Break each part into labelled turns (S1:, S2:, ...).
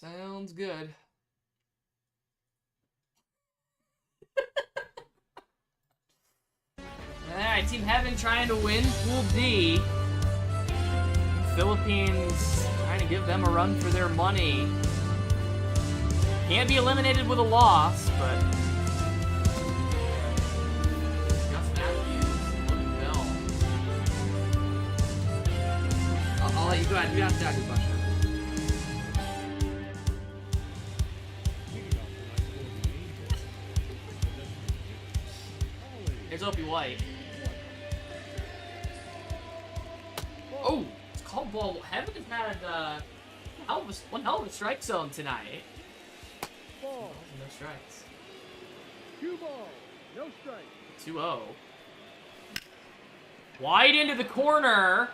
S1: Sounds good. Alright, Team Heaven trying to win Pool D. Philippines trying to give them a run for their money. Can't be eliminated with a loss, but... Gus Matthews, Logan Bell. I'll let you go ahead. You have to ask your question. Here's Opie White. Oh, it's called ball. Heaven has had one hell of a strike zone tonight.
S2: Ball.
S1: No strikes.
S2: 2 ball, no strike.
S1: 2-0. White into the corner,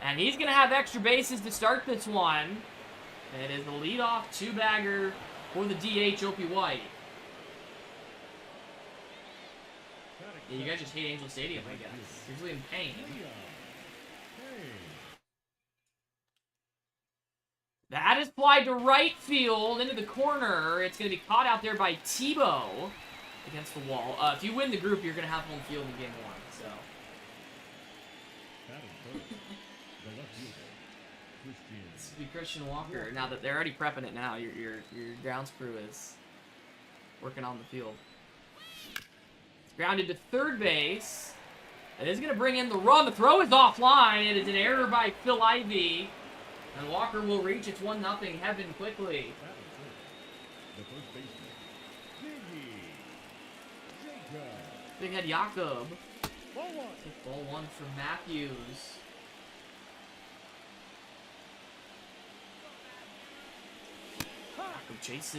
S1: and he's gonna have extra bases to start this one. It is the leadoff 2-bagger for the DH, Opie White. Yeah, you guys just hate Angel Stadium, I guess. Usually in pain. That is fly to right field into the corner. It's going to be caught out there by Tebow against the wall. If you win the group, you're going to have home field in game 1. So. This would be Christian Walker. Now that they're already prepping it now, your grounds crew is working on the field. It's grounded to third base. It is going to bring in the run. The throw is offline. It is an error by Phil Ivey. And Walker will reach. It's 1-0 Heaven quickly. Big Head Jakob. Ball 1 for Matthews. Jakob chases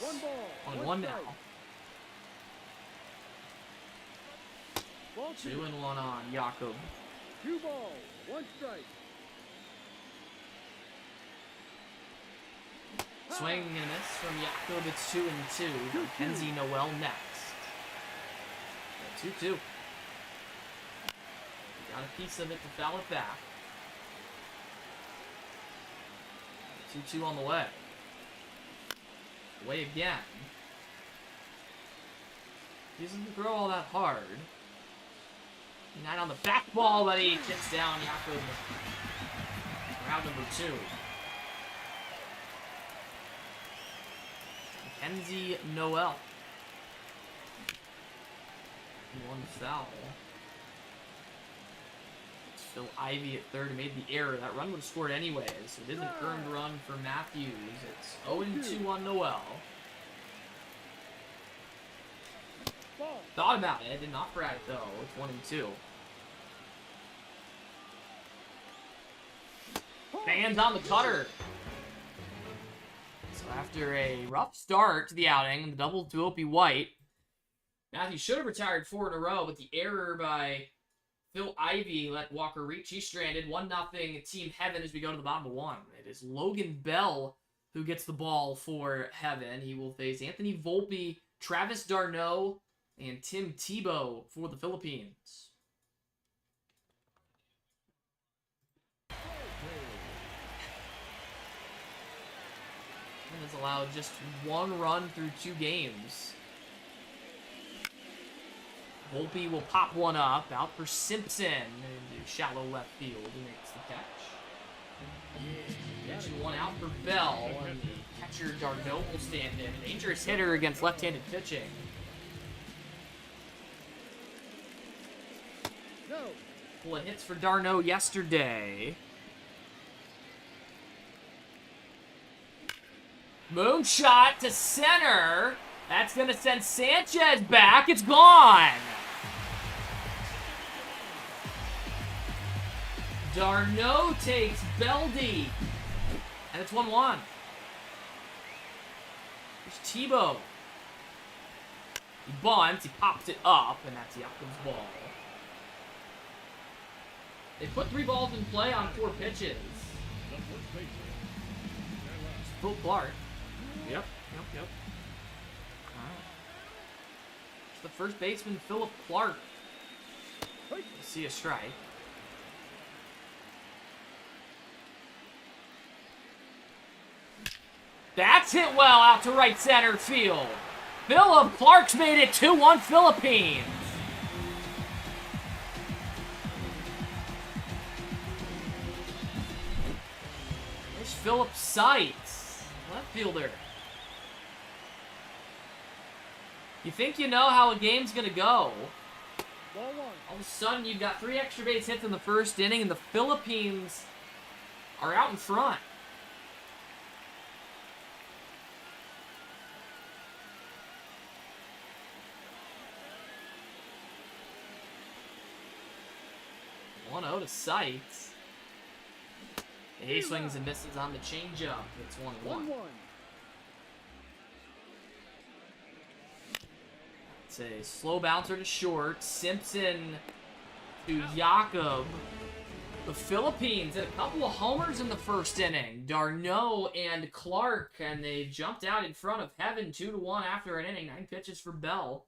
S1: is 1-1 now. 2-1 on Jakob.
S2: 2 ball, 1 strike.
S1: Swing and a miss from Jakob. It's 2-2. Mackenzie Noel next. 2-2. Got a piece of it to foul it back. 2-2 on the way. Away again. He doesn't throw all that hard. 9 on the back ball, but he gets down Jakob. Round number 2. Mackenzie Noel. He won the foul. It's Phil Ivey at third who made the error. That run would have scored anyways. So it is an earned run for Matthews. It's 0-2 on Noel. Thought about it. Didn't offer at it though. It's 1-2. Fans on the cutter. So after a rough start to the outing, the double to Opie White, Matthews should have retired 4 in a row, but the error by Phil Ivey let Walker reach. He's stranded. 1-0 Team Heaven as we go to the bottom of 1. It is Logan Bell who gets the ball for Heaven. He will face Anthony Volpe, Travis d'Arnaud, and Tim Tebow for the Philippines. Has allowed just 1 run through 2 games. Volpe will pop one up, out for Simpson into shallow left field. He makes the catch. Catching one out for Bell, and the catcher d'Arnaud will stand in. A dangerous hitter against left-handed pitching. Couple of hits for d'Arnaud yesterday. Moonshot to center. That's going to send Sanchez back. It's gone. d'Arnaud takes Bell deep. And it's 1-1. There's Tebow. He bunts. He pops it up. And that's Jakob's ball. They put 3 balls in play on 4 pitches. Phil Clark. Yep. Alright. It's the first baseman, Philip Clark. We'll see a strike. That's hit well out to right center field. Philip Clark's made it 2-1 Philippines. There's Philip Seitz, left fielder. You think you know how a game's gonna go.
S2: Ball 1.
S1: All of a sudden, you've got 3 extra base hits in the first inning, and the Philippines are out in front. One-0 to Seitz. He swings and misses on the changeup. It's 1-1.
S2: 1-1.
S1: It's a slow bouncer to short. Simpson to Jakob. The Philippines had a couple of homers in the first inning. Darno and Clark, and they jumped out in front of Heaven 2-1 after an inning. 9 pitches for Bell.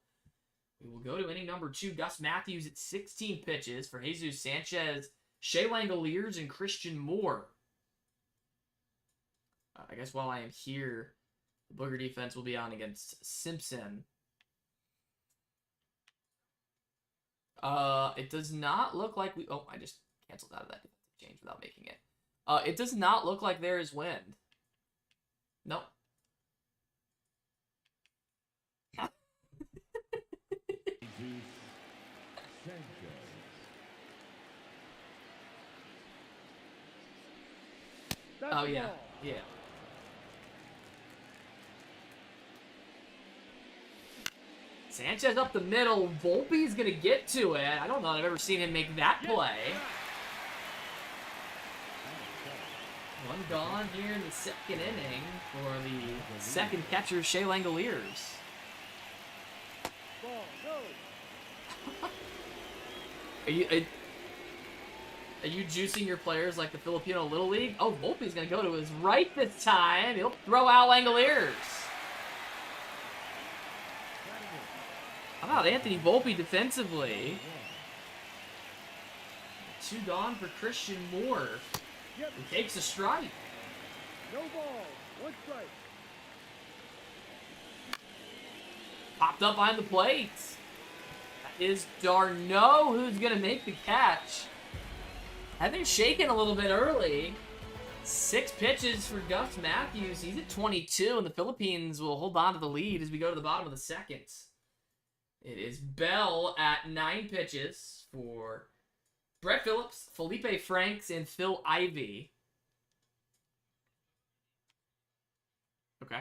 S1: We will go to inning number 2. Gus Matthews at 16 pitches for Jesus Sanchez, Shea Langoliers, and Christian Moore. I guess while I am here, the Booger defense will be on against Simpson. It does not look like we... Oh, I just canceled out of that defensive change without making it. It does not look like there is wind. Nope.
S2: That's
S1: Oh,
S2: the
S1: yeah.
S2: ball.
S1: Yeah. Sanchez up the middle. Volpe's going to get to it. I don't know that I've ever seen him make that play. One gone here in the second inning for the second catcher, Shea Langoliers.
S2: Ball, go.
S1: Are you juicing your players like the Filipino Little League? Oh, Volpe's going to go to his right this time. He'll throw out Langoliers. How about Anthony Volpe defensively? 2 gone for Christian Moore.
S2: Yep.
S1: He takes a strike.
S2: No ball. 1 strike.
S1: Popped up behind the plate. That is Darno who's going to make the catch. Having shaken a little bit early. 6 pitches for Gus Matthews. He's at 22, and the Philippines will hold on to the lead as we go to the bottom of the second. It is Bell at 9 pitches for Brett Phillips, Felipe Franks, and Phil Ivey. Okay.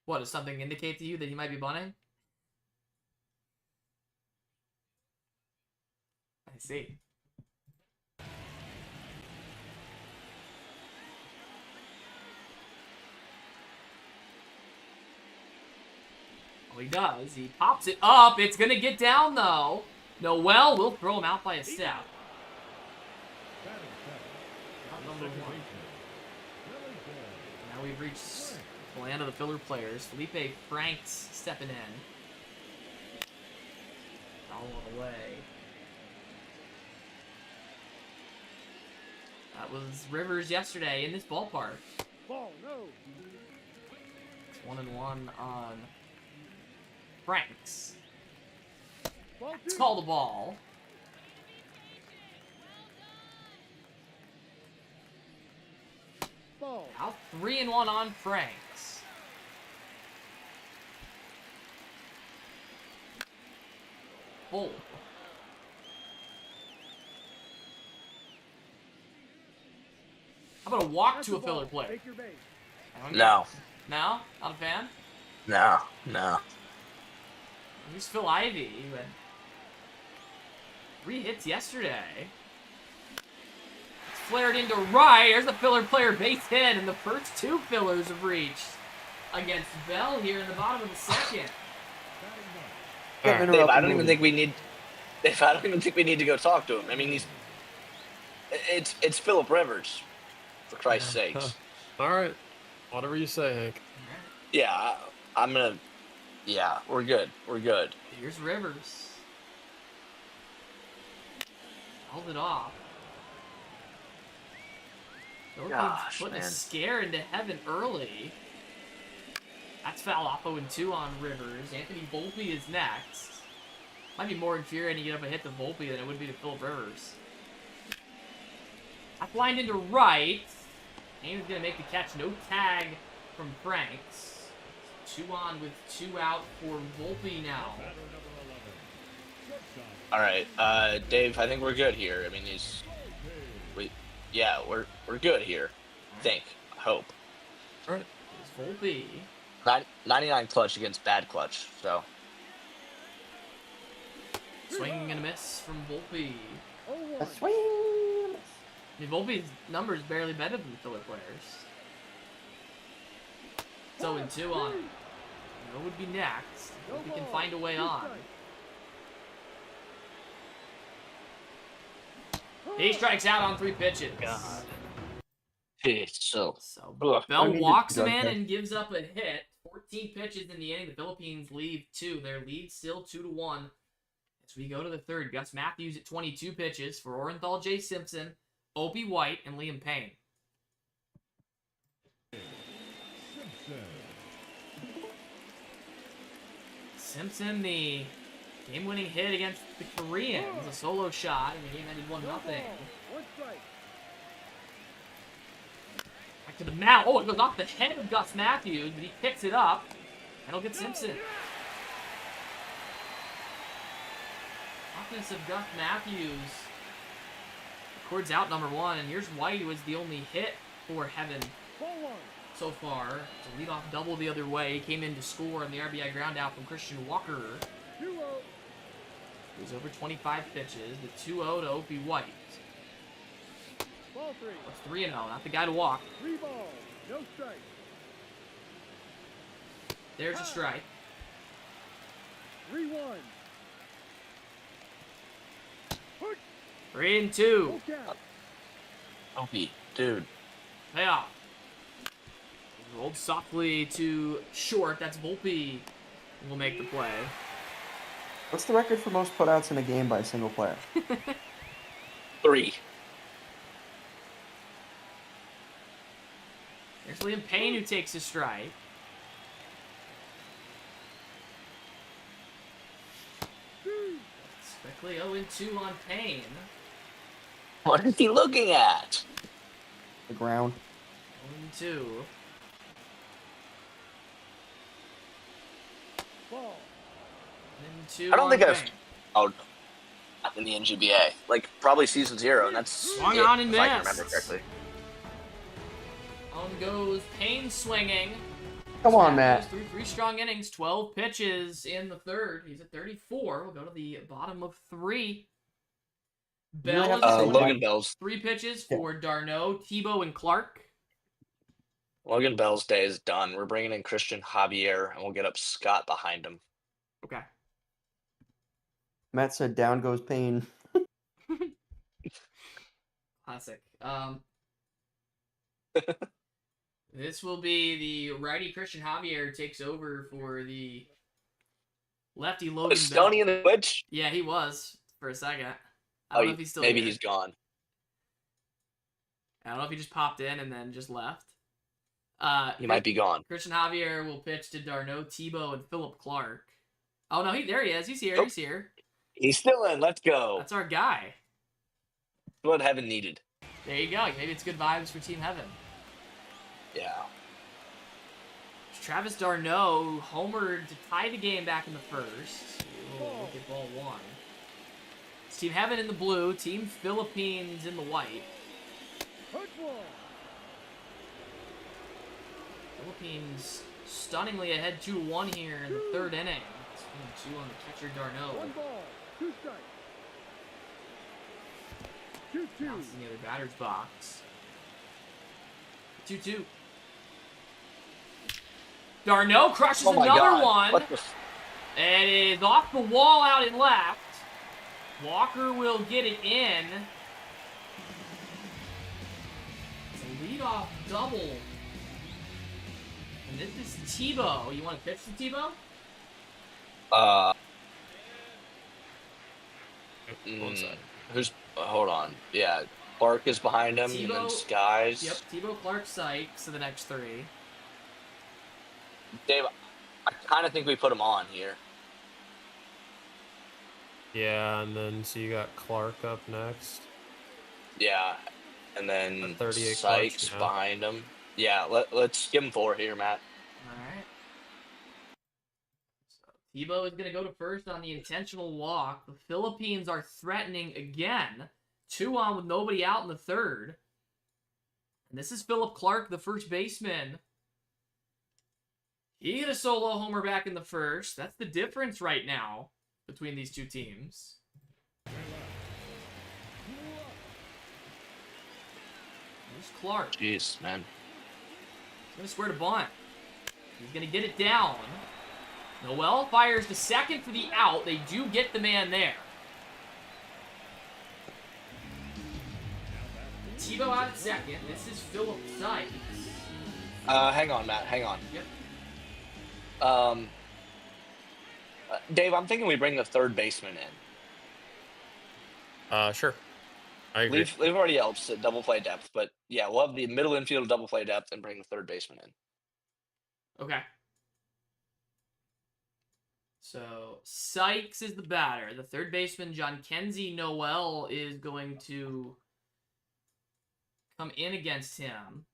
S1: What, does something indicate to you that he might be bunting? I see. Oh, he does. He pops it up. It's going to get down, though. Noel will throw him out by a step. Number 1. Now we've reached the land of the filler players. Felipe Franks stepping in. All the way. That was Rivers yesterday in this ballpark.
S2: Ball, no.
S1: It's 1-1 on Franks.
S2: Ball 2.
S1: Let's call the ball.
S2: Ball.
S1: Now 3-1 on Franks. Full. How about a walk
S2: That's
S1: to
S2: the
S1: a filler
S2: ball.
S1: player?
S2: Take your base.
S3: No.
S1: No? Not a fan?
S3: No. No.
S1: Who's Phil Ivey? He went 3 hits yesterday. It's flared into right. There's a filler player base hit, and the first 2 fillers have reached against Bell here in the bottom of the second.
S3: Dave, I don't even think we need. Dave, I don't even think we need to go talk to him. I mean, it's Philip Rivers, for Christ's sakes.
S4: All right, whatever you say, Hank.
S3: Yeah, I'm gonna. Yeah, we're good. We're good.
S1: Here's Rivers. Held it off. Philippines
S3: Gosh,
S1: putting a
S3: man.
S1: scare into Heaven early. That's foul off 0-2 on Rivers. Anthony Volpe is next. Might be more infuriating to get up a hit to Volpe than it would be to Philip Rivers. That's lined into right. Haynes gonna make the catch. No tag from Franks. 2 on with 2 out for Volpe now.
S3: All right, Dave. I think we're good here. I mean, we're good here. I hope.
S4: All right.
S1: It's Volpe.
S3: 99 clutch against bad clutch. So
S1: Swinging and a miss from Volpe.
S2: 0-1.
S5: A swing.
S1: I mean, Volpe's number is barely better than the Filler players. It's 0-2 on him. What would be next? If he can find a way on. He strikes out on 3 pitches.
S3: God. So
S1: So
S3: Ugh.
S5: I
S1: Bell
S5: need to
S1: walks him
S5: drug
S1: in
S5: test.
S1: and gives up a hit. 14 pitches in the inning. The Philippines leave 2. Their lead still 2-1. As we go to the third, Gus Matthews at 22 pitches for Orenthal J. Simpson, Opie White, and Liam Payne. Simpson, the game-winning hit against the Koreans, a solo shot, and the game ended 1-0.
S2: No ball. 1 strike.
S1: Back to the mound. Oh, it goes off the head of Gus Matthews, but he picks it up. And he'll get Simpson. Offense of Gus Matthews records out number 1, and here's White, who was the only hit for Heaven
S2: Ball 1.
S1: so far. It's a leadoff double the other way. He came in to score on the RBI ground out from Christian Walker.
S2: 2-0.
S1: It was over 25 pitches. The 2-0 to Opie White.
S2: Ball 3.
S1: That's 3-0, not the guy to walk.
S2: 3 balls. No strike.
S1: There's a strike.
S2: 3-1.
S1: 3-2.
S2: No count.
S3: Opie, dude.
S1: Payoff. Rolled softly to short. That's Volpe. Will make the play.
S5: What's the record for most putouts in a game by a single player?
S3: 3.
S1: There's Liam Payne who takes a strike. It's quickly 0-2 on Payne.
S3: What is he looking at?
S5: The ground.
S1: 0-2.
S2: Ball.
S1: 0-2
S3: I don't
S1: on
S3: think I've-
S1: Payne.
S3: Oh, in the NGBA, like probably season 0, and that's
S1: Swung
S3: it,
S1: on and
S3: if I can
S1: missed.
S3: remember correctly.
S1: On goes Payne swinging.
S5: Come on,
S1: Matt
S5: Matt.
S1: goes through 3 strong innings, 12 pitches in the third. He's at 34. We'll go to the bottom of 3.
S5: You really
S1: Bell
S5: have
S1: is
S5: to
S1: at
S5: say
S3: Logan Bell's
S1: 3 pitches
S5: Yeah.
S1: for Darno, Tebow, and Clark.
S3: day is done. We're bringing in Christian Javier, and we'll get up Scott behind him.
S1: Okay.
S5: Matt said down goes Payne.
S1: Classic. This will be the righty Christian Javier takes over for the lefty Logan
S3: Was Stoney in
S1: Bell.
S3: the Twitch?
S1: Yeah, he was for a second. I
S3: Oh,
S1: don't know if he's still
S3: maybe
S1: here.
S3: he's gone.
S1: I don't know if he just popped in and then just left.
S3: He might be gone.
S1: Christian Javier will pitch to Darno, Tebow, and Philip Clark. Oh no, there he is. He's here.
S3: Oh.
S1: He's here.
S3: He's still in. Let's go.
S1: That's our guy.
S3: What Heaven needed.
S1: There you go. Maybe it's good vibes for Team Heaven.
S3: Yeah.
S1: Travis Darno homered to tie the game back in the first. We'll look at ball 1. It's Team Heaven in the blue, Team Philippines in the white.
S2: Hurt ball.
S1: Philippines stunningly ahead 2-1 here in the third inning. It's 2 on the catcher
S2: 1
S1: Darno.
S2: ball. 2 strikes. 2-2.
S1: Bounces in the other batter's box. 2-2. Darno crushes
S3: Oh my
S1: another
S3: God.
S1: one.
S3: What the
S1: And it is off the wall out and left. Walker will get it in. It's a leadoff double. And this is Tebow. You want to pitch to Tebow?
S3: Who's hold on. Yeah. Clark is behind him, and then
S1: Tebow-
S3: Skies.
S1: Yep, Tebow, Clark, Sykes are the next three.
S3: Dave, I kind of think we put him on here.
S4: Yeah, and then so you got Clark up next.
S3: Yeah, and then
S4: At 38
S3: Sykes
S4: clutch, yeah.
S3: behind him. Yeah, let's give him 4 here, Matt.
S1: Alright. So Tebow is going to go to first on the intentional walk. The Philippines are threatening again. 2 on with nobody out in the third. And this is Philip Clark, the first baseman. He hit a solo homer back in the first. That's the difference right now between these two teams. There's Clark.
S3: Jeez, man.
S1: He's going to square to bunt. He's going to get it down. Noel fires to second for the out. They do get the man there. Tebow out at second. This is Philip Sykes.
S3: Hang on, Matt. Hang on.
S1: Yep.
S3: Dave, I'm thinking we bring the third baseman in.
S4: Sure. I agree.
S3: Leave already helps at double play depth, but yeah, we'll have the middle infield double play depth and bring the third baseman in.
S1: Okay. So, Sykes is the batter. The third baseman, John Kenzie Noel, is going to come in against him.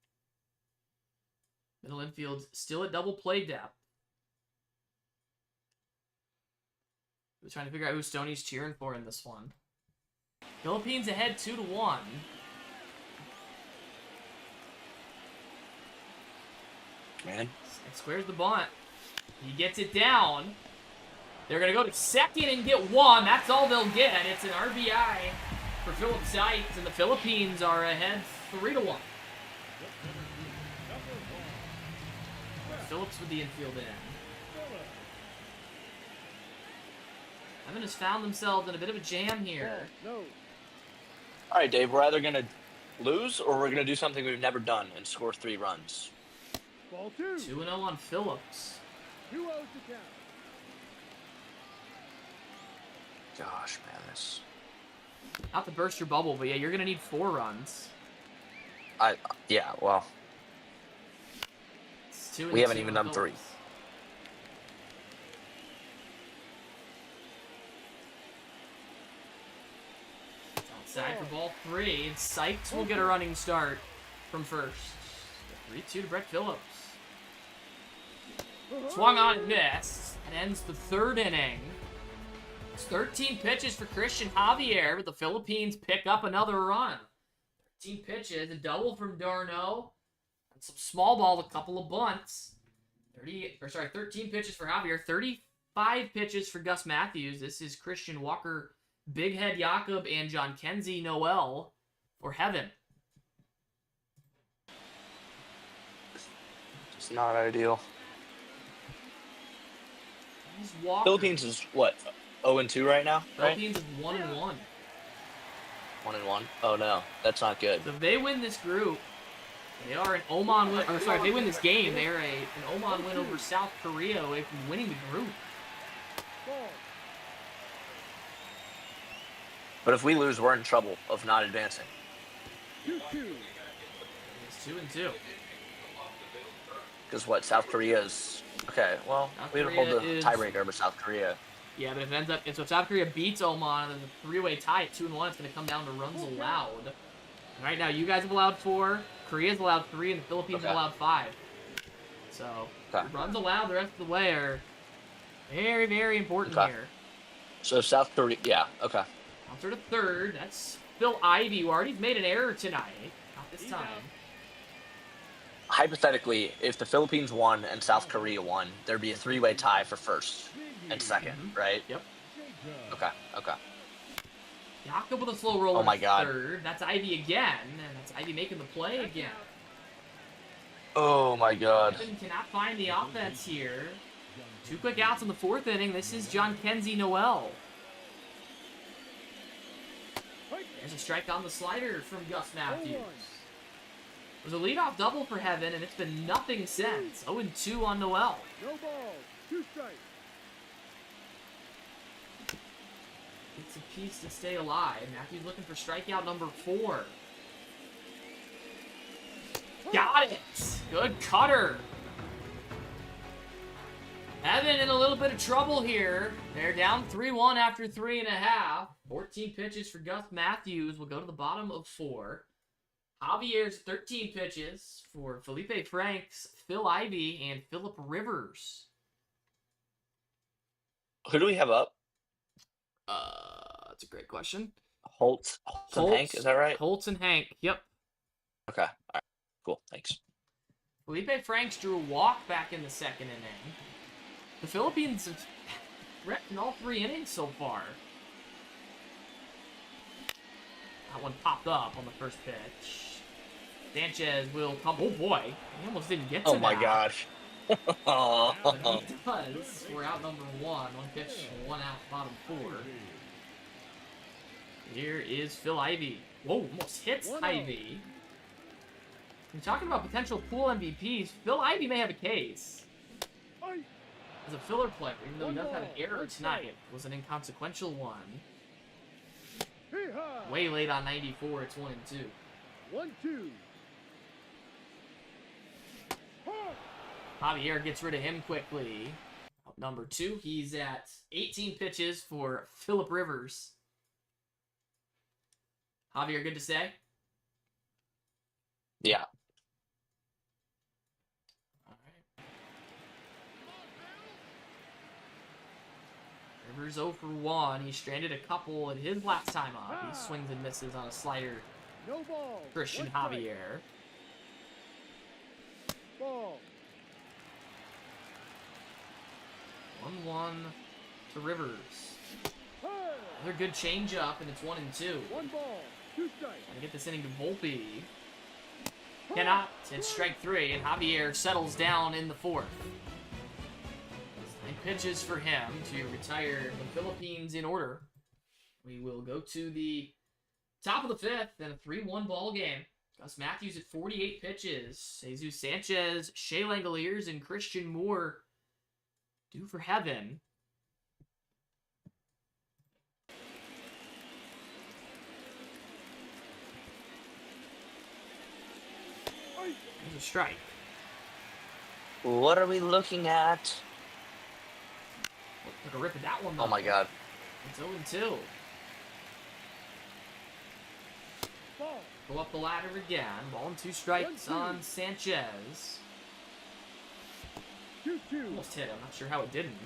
S1: Middle infield still at double play depth. We're trying to figure out who Stoney's cheering for in this one. Philippines ahead 2-1.
S3: Man.
S1: Squares the bunt. He gets it down. They're going to go to second and get 1. That's all they'll get. It's an RBI for Philip Sykes, and the Philippines are ahead 3-1. Phillips with the infield in. Evan has found themselves in a bit of a jam here.
S2: No.
S3: All right, Dave, we're either going to lose or we're going to do something we've never done and score 3 runs.
S2: Ball 2.
S1: 2-0 on Phillips.
S2: 2-0 to count.
S3: Gosh, man, this.
S1: Not to burst your bubble, but yeah, you're going to need 4 runs.
S3: Yeah, well,
S1: It's 2
S3: we haven't
S1: 2
S3: even
S1: on
S3: done 3.
S1: Phillips. Outside for ball 3, and Sykes will get a running start from first. 3-2 to Brett Phillips. Swung on and missed, and ends the third inning. It's 13 pitches for Christian Javier, but the Philippines pick up another run. 13 pitches, a double from Darno, and some small ball, a couple of bunts. 13 pitches for Javier, 35 pitches for Gus Matthews. This is Christian Walker, Big Head Jakob, and John Kenzie Noel for Heaven.
S3: It's not ideal.
S1: Here's Walker.
S3: Philippines is what? 0-2 right now, right?
S1: Philippines is 1-1.
S3: 1-1. Oh no, that's not good.
S1: So if they win this group, they are an Oman win. Or sorry, if they win this game, they are an Oman win over South Korea away from winning the group.
S2: Ball.
S3: But if we lose, we're in trouble of not advancing.
S2: 2-2.
S1: It's 2-2.
S3: Because what? South Korea's okay. Well,
S1: South
S3: we would hold the
S1: Korea is-
S3: tiebreaker over South Korea.
S1: Yeah, but if it ends up, so if South Korea beats Oman, then the 3-way tie at 2-1, it's going to come down to runs allowed. And right now, you guys have allowed 4, Korea's allowed 3, and the Philippines have
S3: Okay.
S1: allowed 5. So
S3: Okay.
S1: runs allowed the rest of the way are very, very important
S3: Okay.
S1: here.
S3: So South Korea, yeah, okay.
S1: Bouncer to third. That's Phil Ivey, who already made an error tonight. Not this time.
S3: Hypothetically, if the Philippines won and South Korea won, there'd be a 3-way tie for first and second,
S1: Mhm.
S3: right?
S1: Yep.
S3: Okay, okay.
S1: Jakob with a slow roll
S3: Oh my God.
S1: third. That's Ivy again, and that's Ivy making the play again.
S3: Oh my God.
S1: Evan cannot find the offense here. 2 quick outs in the 4th inning. This is John Kenzie Noel. There's a strike on the slider from Gus Matthews. It was a leadoff double for Heaven, and it's been nothing since. 0-2 on Noel.
S2: No balls. 2 strikes.
S1: It's a piece to stay alive. Matthews looking for strikeout number 4. Got it. Good cutter. Evan in a little bit of trouble here. They're down 3-1 after 3.5. 14 pitches for Gus Matthews. Will go to the bottom of 4. Javier's 13 pitches for Felipe Franks, Phil Ivey, and Philip Rivers.
S3: Who do we have up?
S1: That's a great question.
S3: Holtz and Hank, is that right?
S1: Holtz and Hank. Yep.
S3: Okay. All right. Cool. Thanks.
S1: Felipe Franks drew a walk back in the second inning. The Philippines have wrecked in all 3 innings so far. That one popped up on the first pitch. Sanchez will come. Oh boy, he almost didn't get to
S3: Oh my
S1: that.
S3: gosh.
S1: But he does. We're out number 1. 1 pitch, 1 out, bottom 4. Here is Phil Ivey. Whoa, almost hits Ivey. We're talking about potential pool MVPs. Phil Ivey may have a case. As a filler player, even though he does have an error tonight, it was an inconsequential one. Way late on 94, it's 1-2.
S2: 1-2.
S1: Javier gets rid of him quickly. Up number 2, he's at 18 pitches for Philip Rivers. Javier, good to say?
S3: Yeah.
S1: All right. Rivers 0 for 1. He stranded a couple at his last time up. He swings and misses on a slider.
S2: No ball.
S1: Christian
S2: 1 strike.
S1: Javier.
S2: Ball.
S1: 1-1 to Rivers. Another good changeup, and it's 1-2.
S2: 1 ball. 2 strikes.
S1: Trying to get this inning to Volpe. Cannot. It's strike 3, and Javier settles down in the 4th. 9 pitches for him to retire the Philippines in order. We will go to the top of the 5th in a 3-1 ball game. Gus Matthews at 48 pitches. Jesus Sanchez, Shea Langoliers, and Christian Moore due for heaven. There's a strike.
S3: What are we looking at?
S1: Took a rip at that one, though.
S3: Oh my god.
S1: It's 0-2.
S2: Ball.
S1: Go up the ladder again. Ball and 2 strikes
S2: 1-2.
S1: on Sanchez.
S2: 2-2.
S1: Almost hit him. Not sure how it didn't.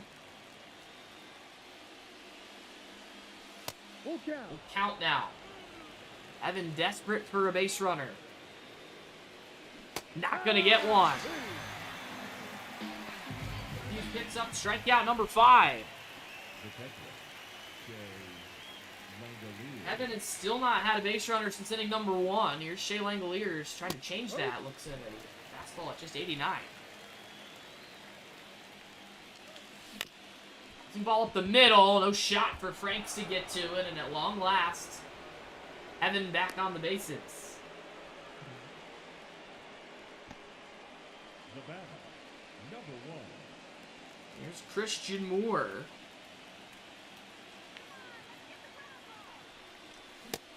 S2: Full count.
S1: We'll count now. Evan desperate for a base runner. Not gonna get one. He picks up strikeout number 5. Evan has still not had a base runner since inning number 1. Here's Shea Langoliers trying to change that. Looks at a fastball at just 89. Ball up the middle. No shot for Franks to get to it. And at long last, Evan back on the bases.
S2: The batter, number 1.
S1: Here's Christian Moore.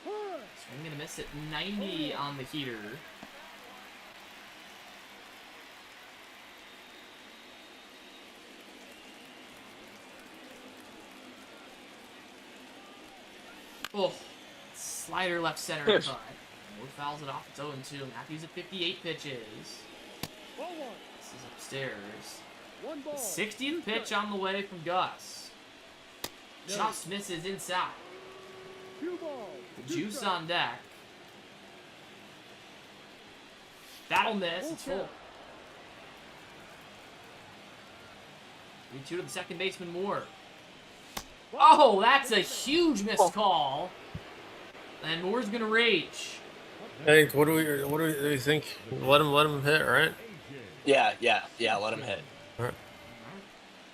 S1: Swing and a miss at 90 on the heater. Oh, slider left center cut. Moore fouls it off. It's 0-2. Matthews at 58 pitches.
S2: Ball 1.
S1: This is upstairs.
S2: 1 ball.
S1: 60th pitch on the way from Gus. Just misses inside.
S2: 2 balls.
S1: The
S2: 2
S1: juice
S2: strikes.
S1: on deck. That'll miss. It's full. 3-2 to the second baseman Moore. Oh, that's a huge missed call. And Moore's gonna rage.
S4: Hank, what do we think? Let him hit, right?
S3: Yeah. Let him hit.
S4: Alright.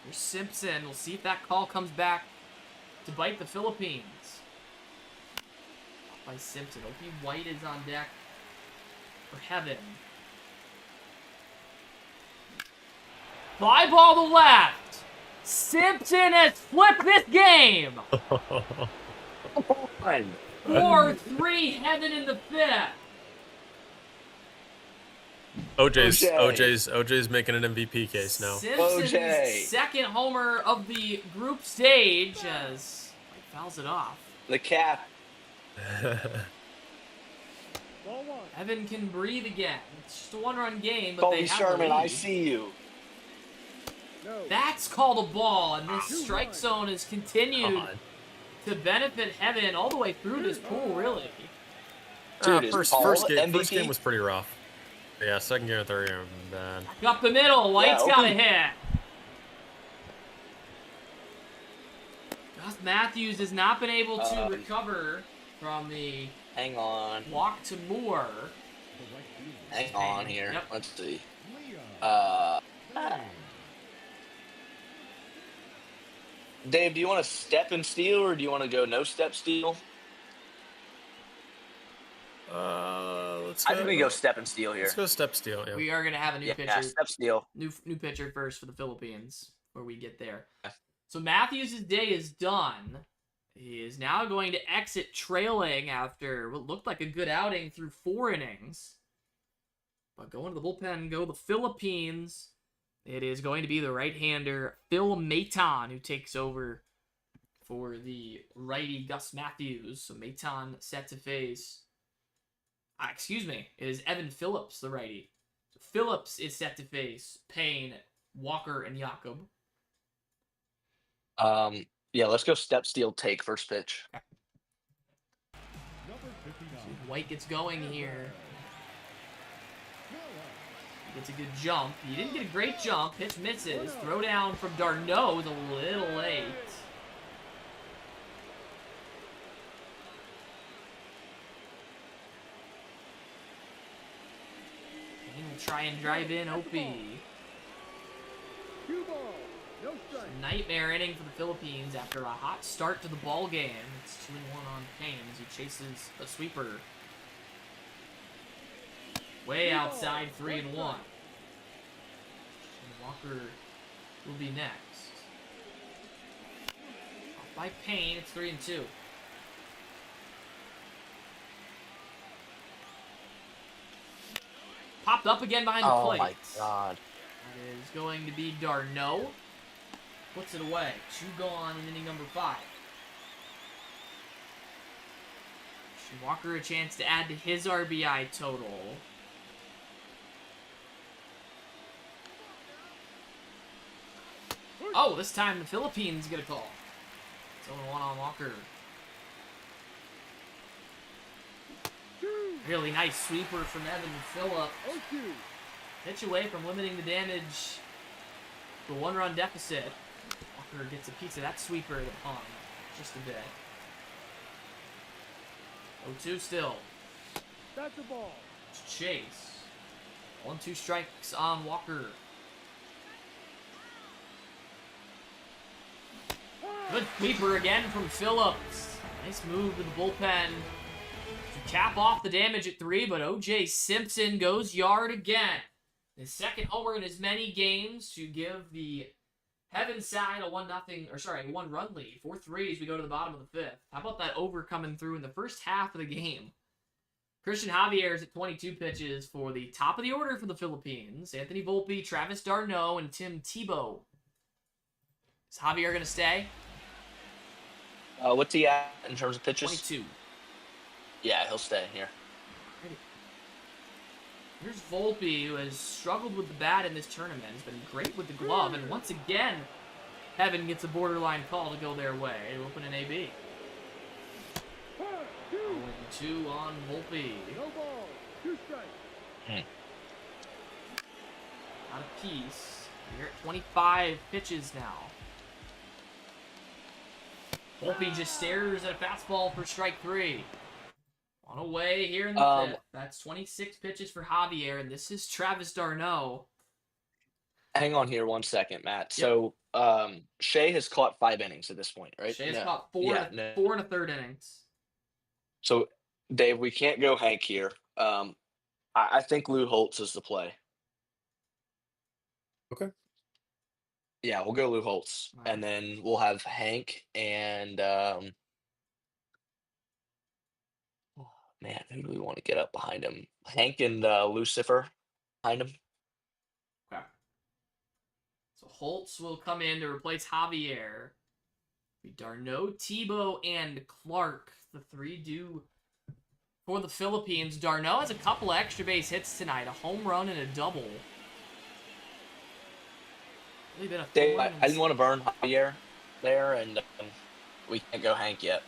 S1: Here's Simpson. We'll see if that call comes back to bite the Philippines. Off by Simpson. Opie White is on deck for heaven. Fly ball to left. Simpson has flipped this game. 4-3 heaven in the 5th.
S4: OJ's making an MVP case now.
S1: Simpson's
S3: OJ.
S1: second homer of the group stage as Mike fouls it off.
S3: The cap.
S2: Ball one.
S1: Evan can breathe again. It's just a one-run game, but
S3: Colby
S1: they have
S3: Sherman,
S1: the
S3: I
S1: lead.
S3: see you.
S2: No.
S1: That's called a ball, and this strike zone has continued
S4: God.
S1: to benefit Heaven all the way through this pool, really.
S3: Dude, is
S4: first
S3: Paul
S4: game
S3: MVP?
S4: was pretty rough. Yeah, second game and third game bad.
S1: Up the middle, White's
S3: Yeah,
S1: got a
S3: okay.
S1: hit. Gus Matthews has not been able to recover from the
S3: Hang on.
S1: walk to Moore.
S2: The right fielder.
S3: Hang on here.
S1: Yep.
S3: Let's see.
S2: Leon.
S3: Dave, do you want to step and steal or do you want to go no step steal?
S4: Let's
S3: I
S4: go.
S3: think we go step and steal here.
S4: Let's go step steal. Yeah.
S1: We are going to have a new
S3: Yeah,
S1: pitcher.
S3: step steal.
S1: New pitcher first for the Philippines where we get there. So Matthews' day is done. He is now going to exit trailing after what looked like a good outing through 4 innings. But going to the bullpen go the Philippines. It is going to be the right-hander Phil Maton who takes over for the righty Gus Matthews. So Maton set to face... excuse me. It is Evan Phillips, the righty. So Phillips is set to face Payne, Walker, and Jakob.
S3: Yeah, let's go step steal take first pitch.
S2: Number 59.
S1: White gets going here. He gets a good jump. He didn't get a great jump. Pitch misses. Throw down from Darno is a little late. He will try and drive in Opie.
S2: Cue ball. No strike.
S1: Nightmare inning for the Philippines after a hot start to the ball game. It's 2-1 on Payne as he chases a sweeper. Way outside 3-1. And Walker will be next. Off by Payne, it's 3-2. Popped up again behind the
S3: Oh
S1: plate.
S3: my god.
S1: That is going to be Darno. Puts it away. 2 gone in inning number 5. Walker a chance to add to his RBI total. Oh, this time the Philippines get a call. It's 0-1 on Walker. Really nice sweeper from Evan Phillip.
S2: 0-2.
S1: Pitch away from limiting the damage. The 1-run deficit. Walker gets a piece of that sweeper that hung just a bit. 0-2 still.
S2: That's a ball.
S1: It's Chase. 1-2 strikes on Walker. Good sweeper again from Phillips. Nice move to the bullpen to cap off the damage at 3, but O.J. Simpson goes yard again. His second homer in as many games to give the Heaven side a 1-run lead. 4-3 as we go to the bottom of the 5th. How about that over coming through in the first half of the game? Christian Javier is at 22 pitches for the top of the order for the Philippines. Anthony Volpe, Travis d'Arnaud, and Tim Tebow. Is Javier going to stay?
S3: What's he at in terms of pitches?
S1: 22.
S3: Yeah, he'll stay here.
S1: Here's Volpe, who has struggled with the bat in this tournament. He's been great with the glove, and once again, Heaven gets a borderline call to go their way to open an AB. 0-2 on Volpe.
S2: No ball. 2 strikes.
S1: Out of piece. We're at 25 pitches now. Volpe just stares at a fastball for strike 3. On away here in the 5th. That's 26 pitches for Javier, and this is Travis d'Arnaud.
S3: Hang on here 1 second, Matt.
S1: Yep.
S3: So, Shea has caught 5 innings at this point, right?
S1: Shea has
S3: No.
S1: caught
S3: Yeah,
S1: 4 1/3 innings.
S3: So, Dave, we can't go Hank here. I think Lou Holtz is the play.
S4: Okay.
S3: Yeah, we'll go Lou Holtz,
S1: All right.
S3: and then we'll have Hank and man, who do we want to get up behind him? Hank and Lucifer. behind him.
S1: Okay. So Holtz will come in to replace Javier. Darno, Tebow, and Clark. The three do for the Philippines. Darno has a couple of extra base hits tonight. A home run and a double. Really been a
S3: Dave,
S1: thorn
S3: I didn't want to burn Javier there, and we can't go Hank yet.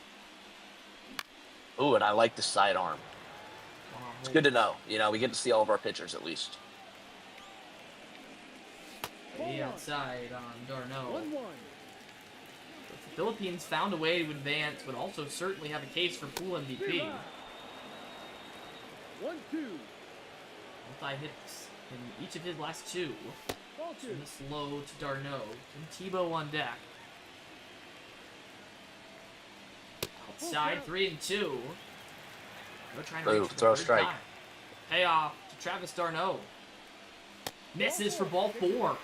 S3: Ooh, and I like the sidearm. It's good to know. You know, we get to see all of our pitchers at least.
S1: Way outside on Darno.
S2: 1-1.
S1: The Philippines found a way to advance, but also certainly have a case for pool MVP.
S2: 1-2.
S1: Multi-hits in each of his last two.
S2: Ball two.
S1: Send this low to Darno. And Tebow on deck. Outside, 3-2. We're trying to reach for the
S3: throw
S1: third
S3: strike.
S1: time. Payoff to Travis Darno. Misses for ball 4.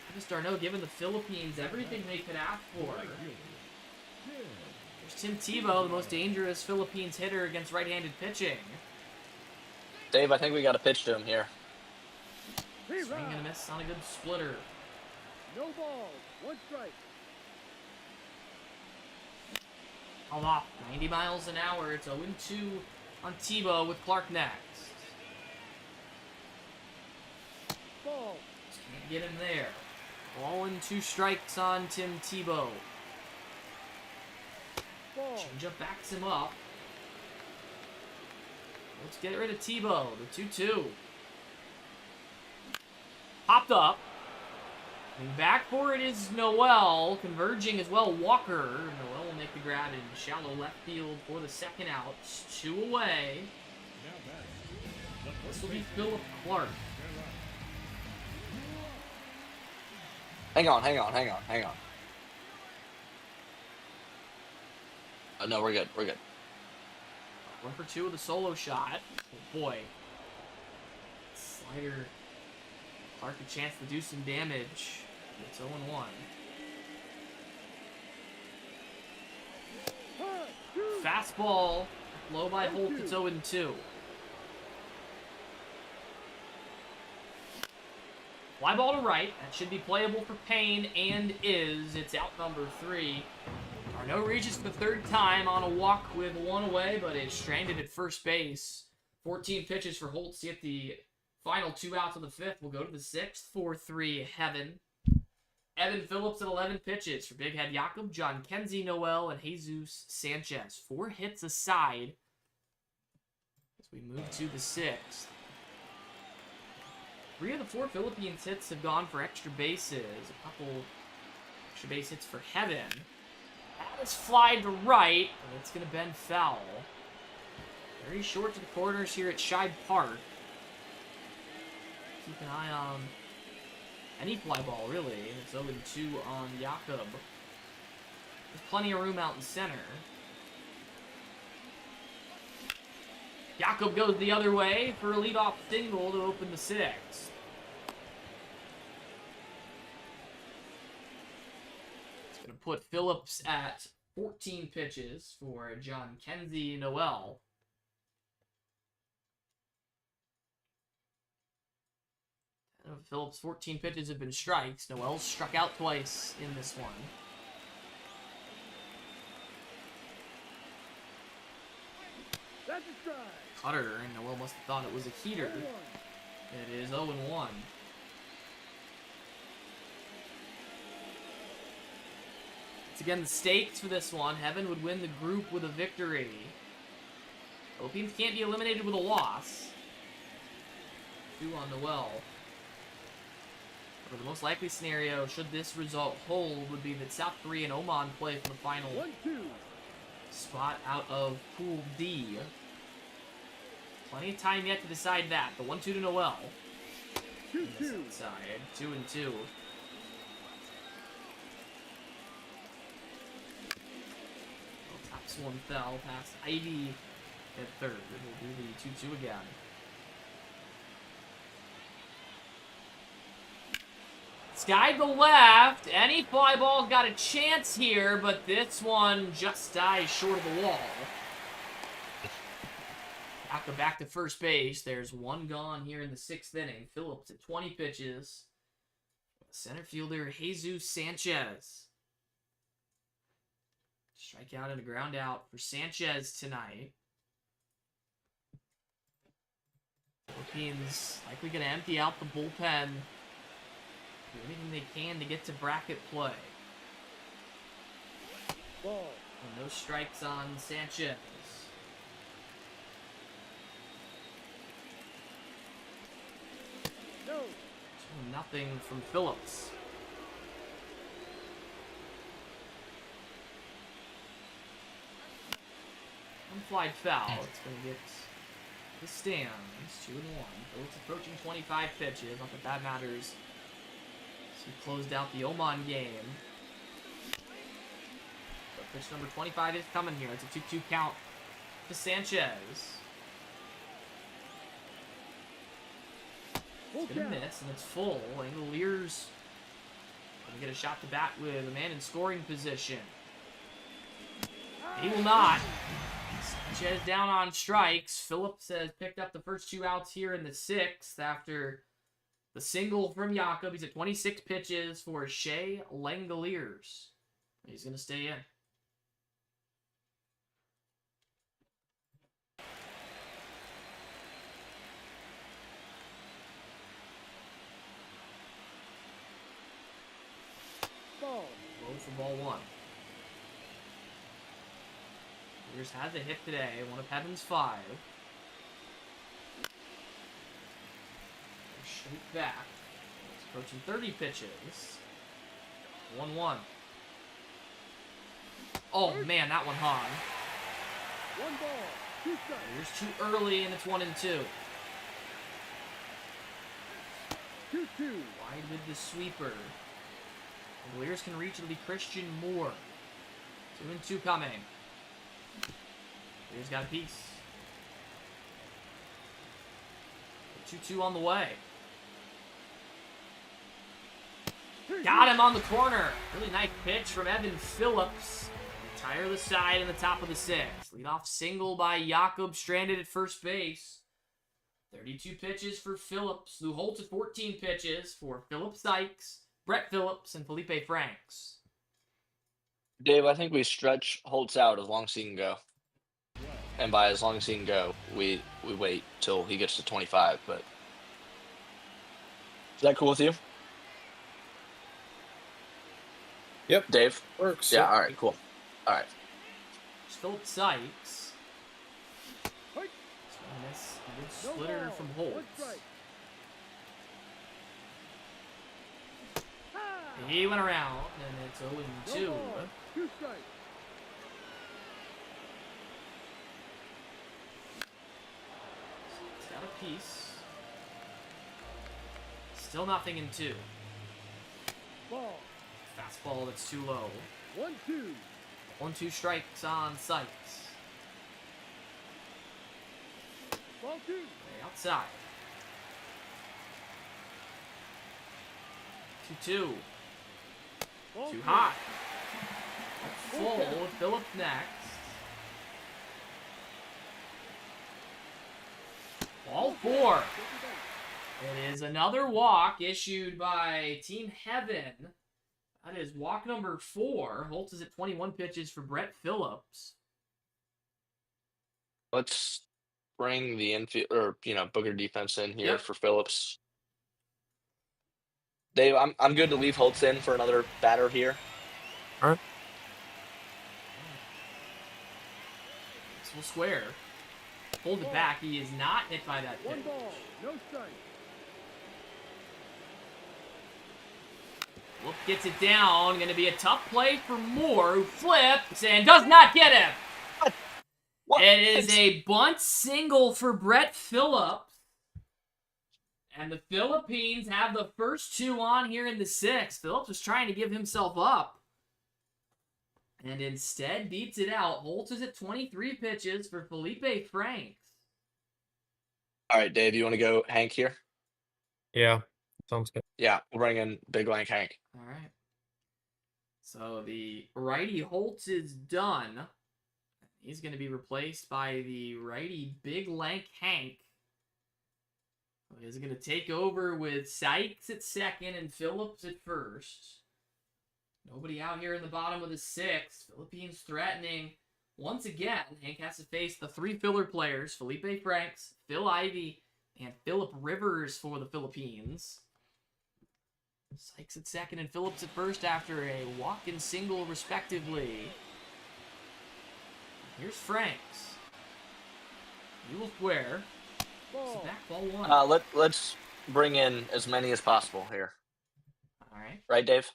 S1: Travis Darno giving the Philippines everything they could ask for. There's Tim Tebow, the most dangerous Philippines hitter against right-handed pitching.
S3: Dave, I think we got to pitch to him here.
S1: Swing and a miss on a good splitter.
S2: No balls. 1 strike.
S1: Called off 90 miles an hour. It's 0-2 on Tebow with Clark next.
S2: Ball.
S1: Just can't get him there. Ball and 2 strikes on Tim Tebow.
S2: Ball.
S1: Changeup backs him up. Let's get rid of Tebow. The 2-2. Popped up. And back for it is Noel. Converging as well, Walker. Noel will make the grab in shallow left field for the second out. It's 2 away. This will be Philip Clark.
S3: Hang on. Oh, no, we're good.
S1: 1 for 2 with a solo shot. Oh boy. Slider. Clark a chance to do some damage. It's 0-1. Fastball. Low by Holt. It's 0-2. Fly ball to right. That should be playable for Payne, and is. It's out number 3. Darno reaches for the 3rd time on a walk with 1 away, but is stranded at first base. 14 pitches for Holtz to get the final 2 outs of the 5th. We'll go to the 6th. 4-3 Heaven. Evan Phillips at 11 pitches for Big Head Jakob, John Kenzie Noel, and Jesus Sanchez. 4 hits aside as we move to the 6th. 3 of the 4 Philippines hits have gone for extra bases. A couple extra base hits for Heaven. That is fly to right, and it's going to bend foul. Very short to the corners here at Shibe Park. Keep an eye on any fly ball, really. It's 0-2 on Jakob. There's plenty of room out in center. Jakob goes the other way for a leadoff single to open the 6th. It's going to put Phillips at 14 pitches for John Kenzie Noel. Phillips' 14 pitches have been strikes. Noel struck out twice in this one.
S2: That's a strike.
S1: Cutter, and Noel must have thought it was a heater.
S2: 0-1.
S1: It is 0-1. It's again the stakes for this one. Heaven would win the group with a victory. Philippines can't be eliminated with a loss. 2 on Noel. But the most likely scenario, should this result hold, would be that South Korea and Oman play for the final
S2: 1-2.
S1: spot out of Pool D. Plenty of time yet to decide that. The 1-2 to Noel.
S2: 2-2.
S1: Side 2-2. Tops one fell past Ivy at 3rd. We'll do the 2-2 again. Sky to left. Any fly ball's got a chance here, but this one just dies short of the wall. Aka back to first base. There's one gone here in the 6th inning. Phillips at 20 pitches. Center fielder Jesus Sanchez. Strikeout and a ground out for Sanchez tonight. Philippines likely going to empty out the bullpen. Do anything they can to get to bracket play.
S2: Ball.
S1: And no strikes on Sanchez. 2-0 from Phillips. Unflied foul. It's going to get the stands. 2-1. Phillips approaching 25 pitches. Not that that matters. So he closed out the Oman game. But pitch number 25 is coming here. It's a 2-2 count to Sanchez. It's gonna miss, and it's full. Langoliers gonna get a shot to bat with a man in scoring position. He will not. Sanchez down on strikes. Phillips has picked up the first 2 outs here in the 6th after the single from Jakob. He's at 26 pitches for Shea Langoliers. He's gonna stay in.
S2: Ball.
S1: Low for ball 1. Warriors has a hit today, one of Heaven's 5. They're straight back. It's approaching 30 pitches. 1-1. Oh man, that one hung.
S2: 1 ball. 2 strikes.
S1: Warriors too early, and it's 1-2.
S2: 2-2.
S1: Wide with the sweeper. The Warriors can reach. It'll be Christian Moore. 2-2 coming. Warriors got a piece. 2-2 on the way. Got him on the corner. Really nice pitch from Evan Phillips. Retire the side in the top of the 6th. Leadoff single by Jakob, stranded at first base. 32 pitches for Phillips. Lou Holtz at 14 pitches for Philip Sykes, Brett Phillips, and Felipe Franks.
S3: Dave, I think we stretch Holtz out as long as he can go. And by as long as he can go, we wait till he gets to 25. But is that cool with you?
S4: Yep.
S3: Dave?
S4: Works.
S3: Yeah,
S4: Yep.
S3: all right, cool. All right.
S1: Philip Sykes.
S2: Hey.
S1: Miss a good
S2: No
S1: splitter
S2: ball.
S1: from
S2: 1
S1: Holtz.
S2: strike. Ah.
S1: He went around, and it's
S2: No
S1: 0-2.
S2: ball. 2 strikes.
S1: He's got a piece. Still nothing in 2.
S2: Ball.
S1: Fastball that's too low.
S2: 1-2.
S1: 1-2 strikes on Sykes.
S2: Ball 2.
S1: Way outside. 2-2.
S2: Ball
S1: Too
S2: 3.
S1: hot. Full with Phillips next. Ball 4. It is another walk issued by Team Heaven. That is walk number 4. Holtz is at 21 pitches for Brett Phillips.
S3: Let's bring the infield or Booker defense in here
S1: Yep.
S3: for Phillips. Dave, I'm good to leave Holtz in for another batter here.
S1: This will square. Hold it back. He is not hit by that
S2: 1
S1: pitch.
S2: ball. No strike.
S1: Wolf gets it down. Going to be a tough play for Moore, who flips and does not get him.
S3: What?
S1: It is a bunt single for Brett Phillips. And the Philippines have the first 2 on here in the 6th. Phillips was trying to give himself up. And instead beats it out. Holtz is at 23 pitches for Felipe Franks.
S3: All right, Dave, you want to go Hank here?
S4: Yeah. Sounds good.
S3: Yeah, we'll bring in Big Lank Hank.
S1: All right. So the righty Holtz is done. He's going to be replaced by the righty Big Lank Hank. He's going to take over with Sykes at second and Phillips at first. Nobody out here in the bottom of the sixth. Philippines threatening. Once again, Hank has to face the three filler players, Felipe Franks, Phil Ivey, and Philip Rivers for the Philippines. Sykes at second and Phillips at first after a walk and single respectively. Here's Franks. He will square. It's a
S2: Ball.
S1: back ball one.
S3: Let's bring in as many as possible here.
S1: All right.
S3: Right, Dave?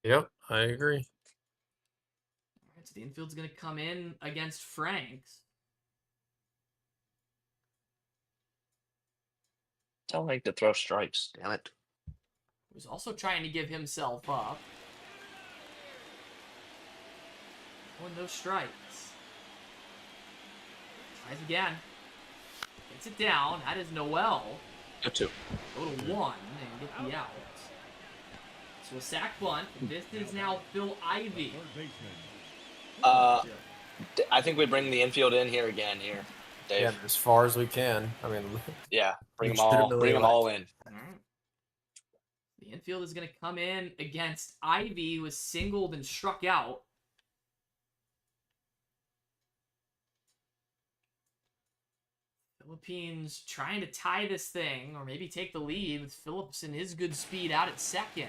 S4: Yep, I agree.
S1: All right, so the infield's going to come in against Franks.
S3: Tell Hank to throw strikes. Damn it.
S1: Who's also trying to give himself up. Oh, and those strikes. Tries again. Gets it down. That is Noel.
S3: Go two.
S1: Go to one and get the out. So a sack bunt. This is now Phil Ivey.
S2: Third baseman.
S3: I think we bring the infield in here again here, Dave.
S4: Yeah, as far as we can. I mean,
S3: Yeah, bring them
S4: Legitimately
S3: all in.
S1: All right. The infield is going to come in against Ivy, who was singled and struck out. Philippines trying to tie this thing, or maybe take the lead with Phillips and his good speed out at second.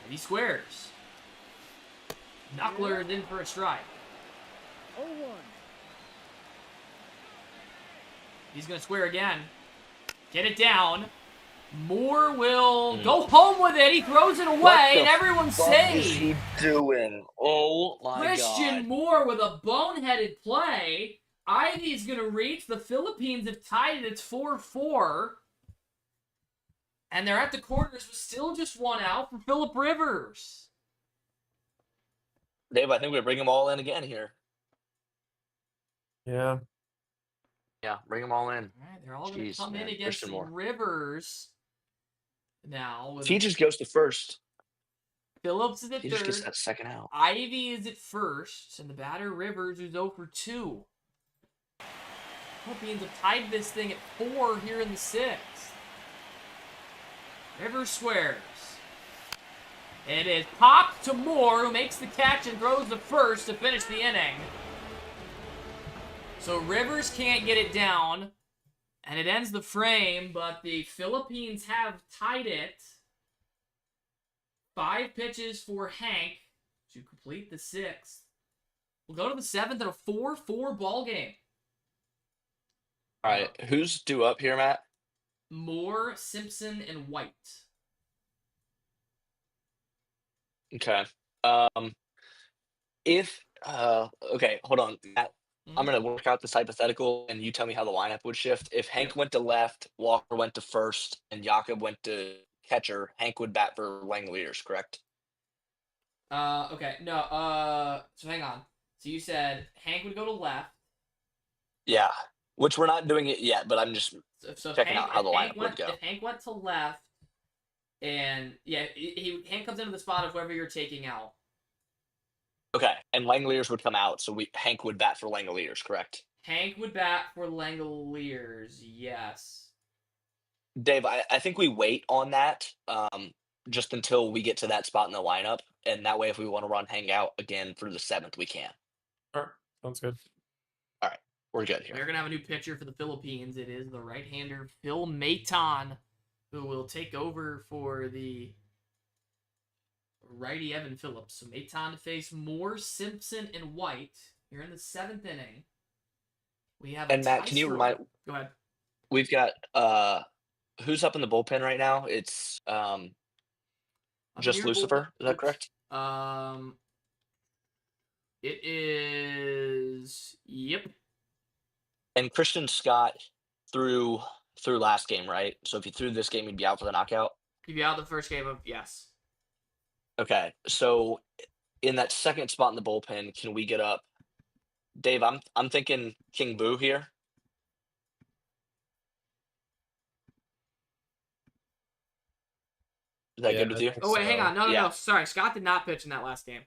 S1: Ivy squares. Knuckler is in for a strike.
S2: 0-1.
S1: He's going to square again. Get it down. Moore will go home with it. He throws it away, and everyone's safe.
S3: Doing? Oh my
S1: Christian Moore with a boneheaded play. Ivy's going to reach. The Philippines have tied it. It's 4-4. And they're at the corners with still just one out for Philip Rivers.
S3: Dave, I think we bring them all in again here.
S4: yeah.
S3: Yeah, bring them all in.
S1: All right, they're all going to
S3: Jeez,
S1: come
S3: man,
S1: in against
S3: Christian Moore.
S1: Rivers now.
S3: If he just goes to first,
S1: Phillips is at
S3: he just gets
S1: third.
S3: that second out.
S1: Ivy is at first, and the batter Rivers, who's 0 for 2. Philippines have tied this thing at 4 here in the 6th. Rivers squares. It is popped to Moore, who makes the catch and throws the first to finish the inning. So Rivers can't get it down, and it ends the frame, but the Philippines have tied it. 5 pitches for Hank to complete the 6th. We'll go to the 7th in a 4-4 ball game.
S3: All right, who's due up here, Matt?
S1: Moore, Simpson, and White.
S3: Okay. Okay, hold on. Matt, I'm gonna work out this hypothetical, and you tell me how the lineup would shift. If Hank went to left, Walker went to first, and Jakob went to catcher, Hank would bat for Langoliers, correct?
S1: Okay, no, so hang on. So you said Hank would go to left.
S3: Yeah, which we're not doing it yet, but I'm just
S1: So if
S3: checking
S1: Hank,
S3: out how
S1: if
S3: the
S1: Hank
S3: lineup would
S1: went,
S3: go.
S1: If Hank went to left, and yeah, Hank comes into the spot of whoever you're taking out.
S3: Okay, and Langoliers would come out, so Hank would bat for Langoliers, correct?
S1: Hank would bat for Langoliers, yes.
S3: Dave, I think we wait on that just until we get to that spot in the lineup, and that way, if we want to run hang out again for the 7th, we can.
S4: All right, sounds good.
S3: We're good
S1: We're
S3: here.
S1: going to have a new pitcher for the Philippines. It is the right-hander Phil Maton, who will take over for the righty Evan Phillips. So Maton to face Moore, Simpson, and White here in the 7th inning. We have
S3: And Matt, can you remind?
S1: Go ahead.
S3: We've got who's up in the bullpen right now? It's just
S1: Amir
S3: Lucifer. Is that
S1: Bull-
S3: correct?
S1: It is. Yep.
S3: And Christian Scott threw last game, right? So if he threw this game, he'd be out for the knockout.
S1: Give you out the first game of yes.
S3: Okay, so in that second spot in the bullpen, can we get up? Dave, I'm thinking King Boo here. Is that
S4: Yeah,
S3: good with
S4: I
S3: you?
S4: think
S1: Oh wait, hang
S4: so.
S1: on. No,
S3: Yeah.
S1: Sorry, Scott did not pitch in that last game.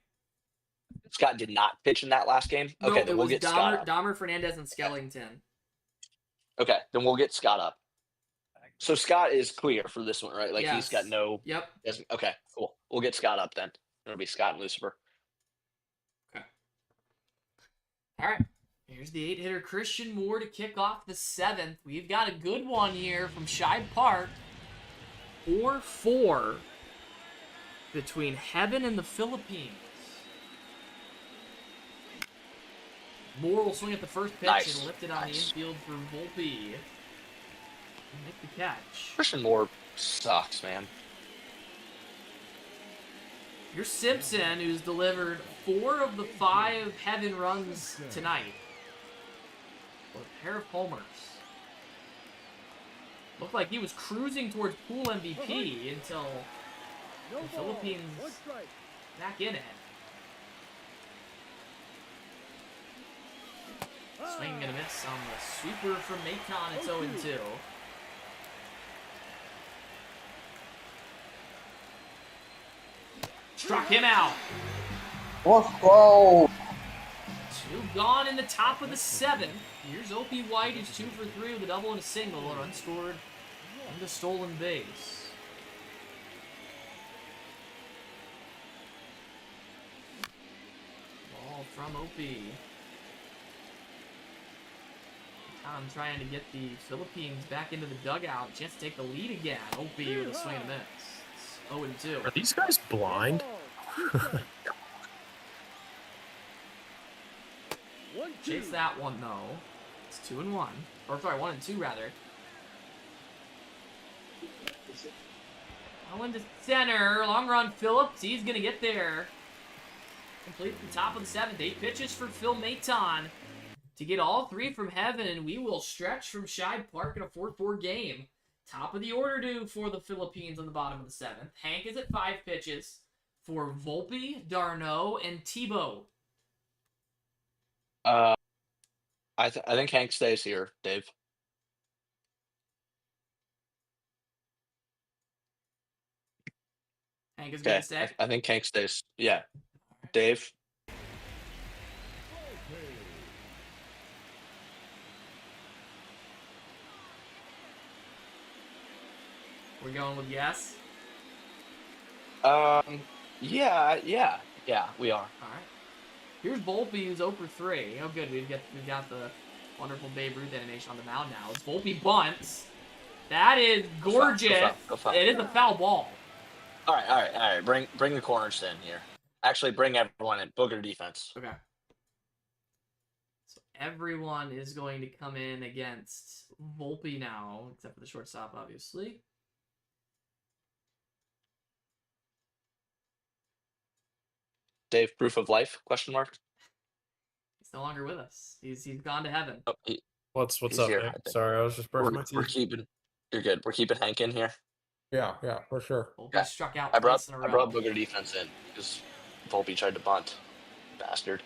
S3: Scott did not pitch in that last game.
S1: No,
S3: Okay,
S1: it
S3: then we'll
S1: was
S3: get Scott up.
S1: Dahmer, Fernandez, and Skellington.
S3: Okay, then we'll get Scott up. So Scott is clear for this one, right? Like he's got
S1: Yes.
S3: no.
S1: Yep.
S3: Okay, cool. We'll get Scott up then. It'll be Scott and Lucifer.
S1: All right. Here's the 8-hitter Christian Moore to kick off the 7th. We've got a good one here from Shibe Park. 4-4 between Heaven and the Philippines. Moore will swing at the first pitch
S3: Nice.
S1: and lift it on
S3: Nice.
S1: the infield for Volpe. Make the catch.
S3: Christian Moore sucks, man.
S1: Here's Simpson, who's delivered 4 of the 5 Heaven runs tonight. With a pair of homers. Looked like he was cruising towards pool MVP until the Philippines back in it. Swing and a miss on the sweeper from Macon. It's 0-2. Struck him out.
S5: Whoa!
S1: 2 gone in the top of the 7th. Here's Opie White, who's 2 for 3 with a double and a single. A run scored and a stolen base. Ball from Opie. Tom trying to get the Philippines back into the dugout. Chance to take the lead again. Opie with a swing and a miss. It's 0-2.
S4: Are these guys blind?
S1: Chase that one though. It's 2-1. Or sorry, 1-2 rather. Well into center. Long run Phillips. He's gonna get there. Complete the top of the 7th. 8 pitches for Phil Maton to get all 3 from Heaven, and we will stretch from Shibe Park in a 4-4 game. Top of the order due for the Philippines on the bottom of the 7th. Hank is at 5 pitches for Volpe, Darno, and Tebow.
S3: I think Hank stays here, Dave.
S1: Hank is going
S3: Okay,
S1: to stay.
S3: I think Hank stays. Yeah, Dave.
S1: We're going with yes.
S3: Yeah, we are.
S1: All right. Here's Volpe, who's 0 for 3. Oh, good. We've got the wonderful Babe Ruth animation on the mound now. It's Volpe bunts. That is gorgeous.
S3: Go foul.
S1: It is a foul ball.
S3: All right. Bring the corners in here. Actually, bring everyone in. Booger defense.
S1: Okay. So everyone is going to come in against Volpe now, except for the shortstop, obviously.
S3: Dave, proof of life? Question mark.
S1: He's no longer with us. He's gone to Heaven.
S3: Oh,
S4: What's
S3: He's
S4: up,
S3: here,
S4: Nick?
S3: I think.
S4: Sorry, I was just brushing my
S3: we're
S4: teeth.
S3: keeping. You're good. We're keeping Hank in here.
S4: Yeah, for sure.
S1: Volpe
S3: Yeah.
S1: struck out
S3: I brought
S1: twice in a row.
S3: Booger defense in because Volpe tried to bunt. Bastard.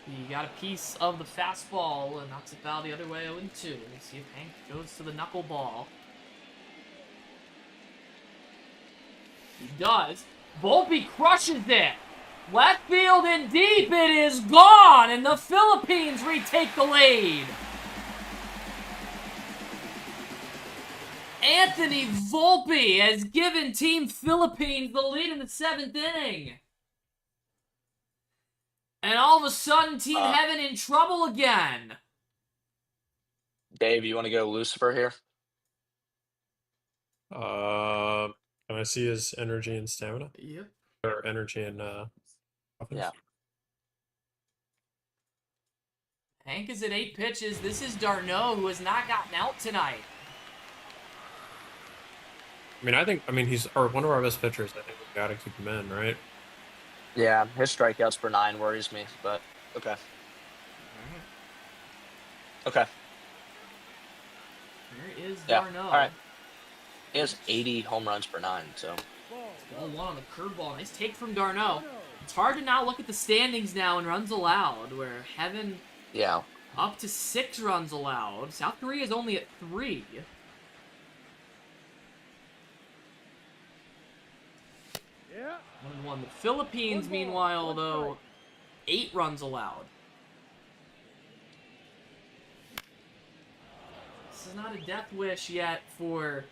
S1: He got a piece of the fastball and knocks it foul the other way 0-2. Let's see if Hank goes to the knuckleball. He does. Volpe crushes it. Left field and deep. It is gone, and the Philippines retake the lead. Anthony Volpe has given Team Philippines the lead in the 7th inning. And all of a sudden, Team Heaven in trouble again.
S3: Dave, you want to go Lucifer here?
S4: Can I see his energy and stamina?
S1: Yep.
S4: Or energy and offense?
S3: Yeah.
S1: Hank is at 8 pitches. This is Darno, who has not gotten out tonight.
S4: I mean, he's one of our best pitchers. I think we've got to keep him in, right?
S3: Yeah, his strikeouts per 9 worries me, but okay. Okay.
S1: Here is
S3: Yeah.
S1: Darno.
S3: All right. He has 80 home runs per 9, so.
S1: Ball 1 on the curveball. Nice take from Darno. It's hard to now look at the standings now and runs allowed, where Heaven
S3: Yeah.
S1: Up to 6 runs allowed. South Korea is only at 3.
S2: Yeah.
S1: 1-1. The Philippines,
S2: One ball,
S1: meanwhile,
S2: one
S1: though, 8 runs allowed. This is not a death wish yet for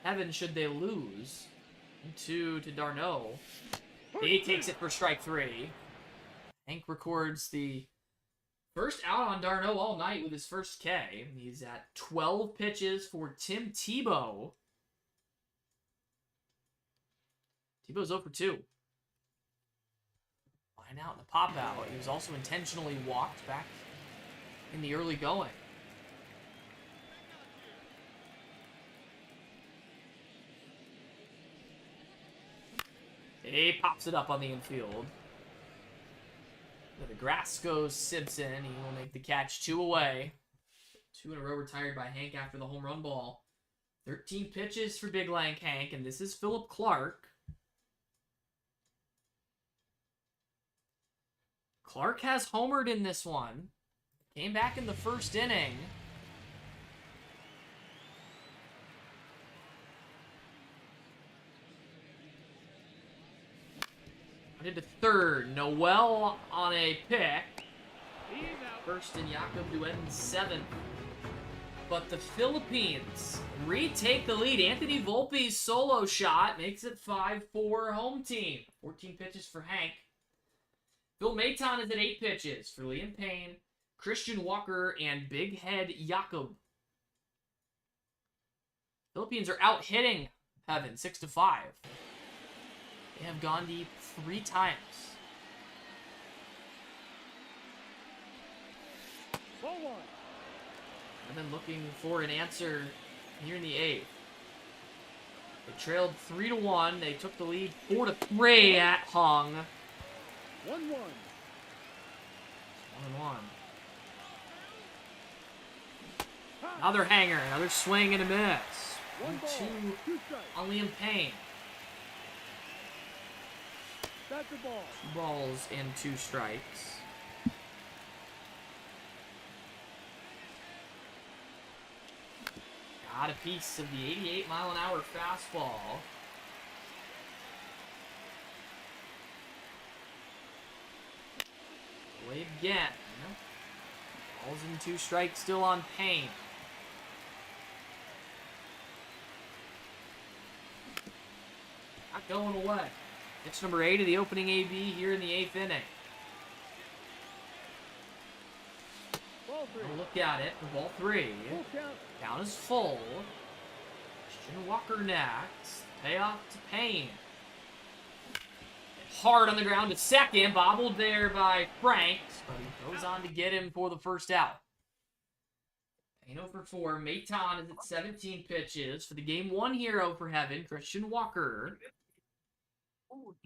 S1: Heaven should they lose. 2 to Darno. He takes it for strike 3. Hank records the first out on Darno all night with his first K. He's at 12 pitches for Tim Tebow. Tebow's 0 for 2. Line out in the pop out. He was also intentionally walked back in the early going. He pops it up on the infield. The grass goes Simpson. He will make the catch 2 away. 2 in a row retired by Hank after the home run ball. 13 pitches for Big Lank Hank, and this is Philip Clark. Clark has homered in this one. Came back in the first inning. Into third. Noel on a pick. First and Jakob to end 7th. But the Philippines retake the lead. Anthony Volpe's solo shot makes it 5-4 home team. 14 pitches for Hank. Phil Maton is at 8 pitches for Liam Payne, Christian Walker, and Big Head Jakob. Philippines are out hitting Heaven 6-5. They have gone deep 3 times. I've been looking for an answer here in the 8th. They trailed 3-1. They took the lead 4-3 at Hung.
S2: 1-1.
S1: 1-1. Another hanger, another swing and a miss.
S2: 1-2 strikes.
S1: On Liam Payne.
S2: That's the ball.
S1: 2 balls and 2 strikes. Got a piece of the 88-mile-an-hour fastball. Away again. Balls and 2 strikes still on Payne. Not going away. Pitch number 8 of the opening AB here in the 8th inning.
S2: Ball 3.
S1: We'll look at it for ball 3.
S2: Full count.
S1: Count is full. Christian Walker next. Payoff to Payne. Hard on the ground to second. Bobbled there by Franks, but he goes on to get him for the first out. Payne 0 for 4. Maton is at 17 pitches for the game 1 hero for Heaven, Christian Walker.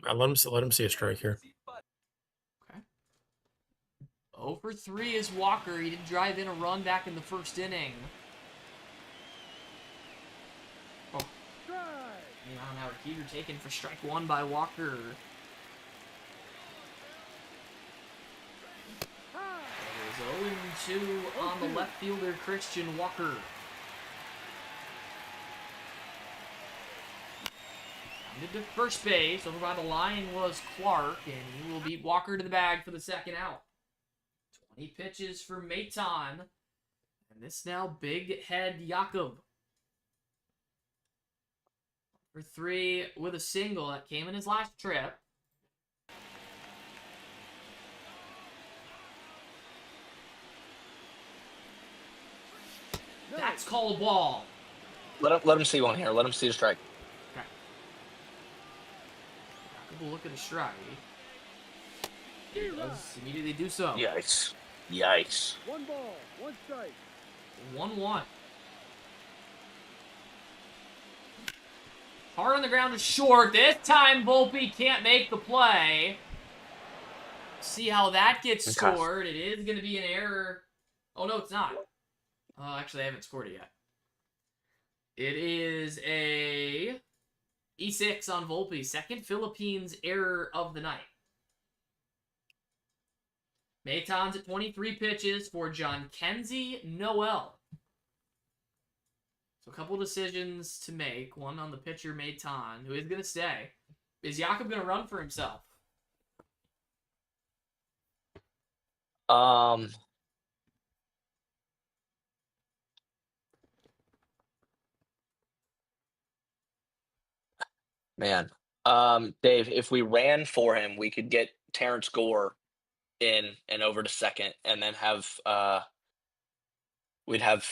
S4: Let him see a strike here.
S1: Okay. 0 for 3 is Walker. He did drive in a run back in the first inning. Oh.
S2: Strike.
S1: Now Heater taken for strike 1 by Walker.
S2: High.
S1: It is 0-2 on the left fielder, Christian Walker. Rounded to first base. Over by the line was Clark, and he will beat Walker to the bag for the second out. 20 pitches for Maton. And this now Big Head Jakob. For 3 with a single that came in his last trip.
S2: No.
S1: That's called ball.
S3: Let him see one here. Let him see the strike.
S1: Okay. We'll look at the strike. He does immediately do so.
S3: Yikes. Yikes.
S2: 1 ball, 1 strike.
S1: 1-1. Hard on the ground is short. This time Volpe can't make the play. See how that gets
S3: Okay.
S1: scored. It is going to be an error. Oh, no, it's not. Actually, I haven't scored it yet. It is a E6 on Volpe. Second Philippines error of the night. Maton's at 23 pitches for John Kenzie Noel. So a couple decisions to make. One on the pitcher, Maton, who is going to stay. Is Jakob going to run for himself?
S3: Man. Dave, if we ran for him, we could get Terrence Gore in and over to second, and then we'd have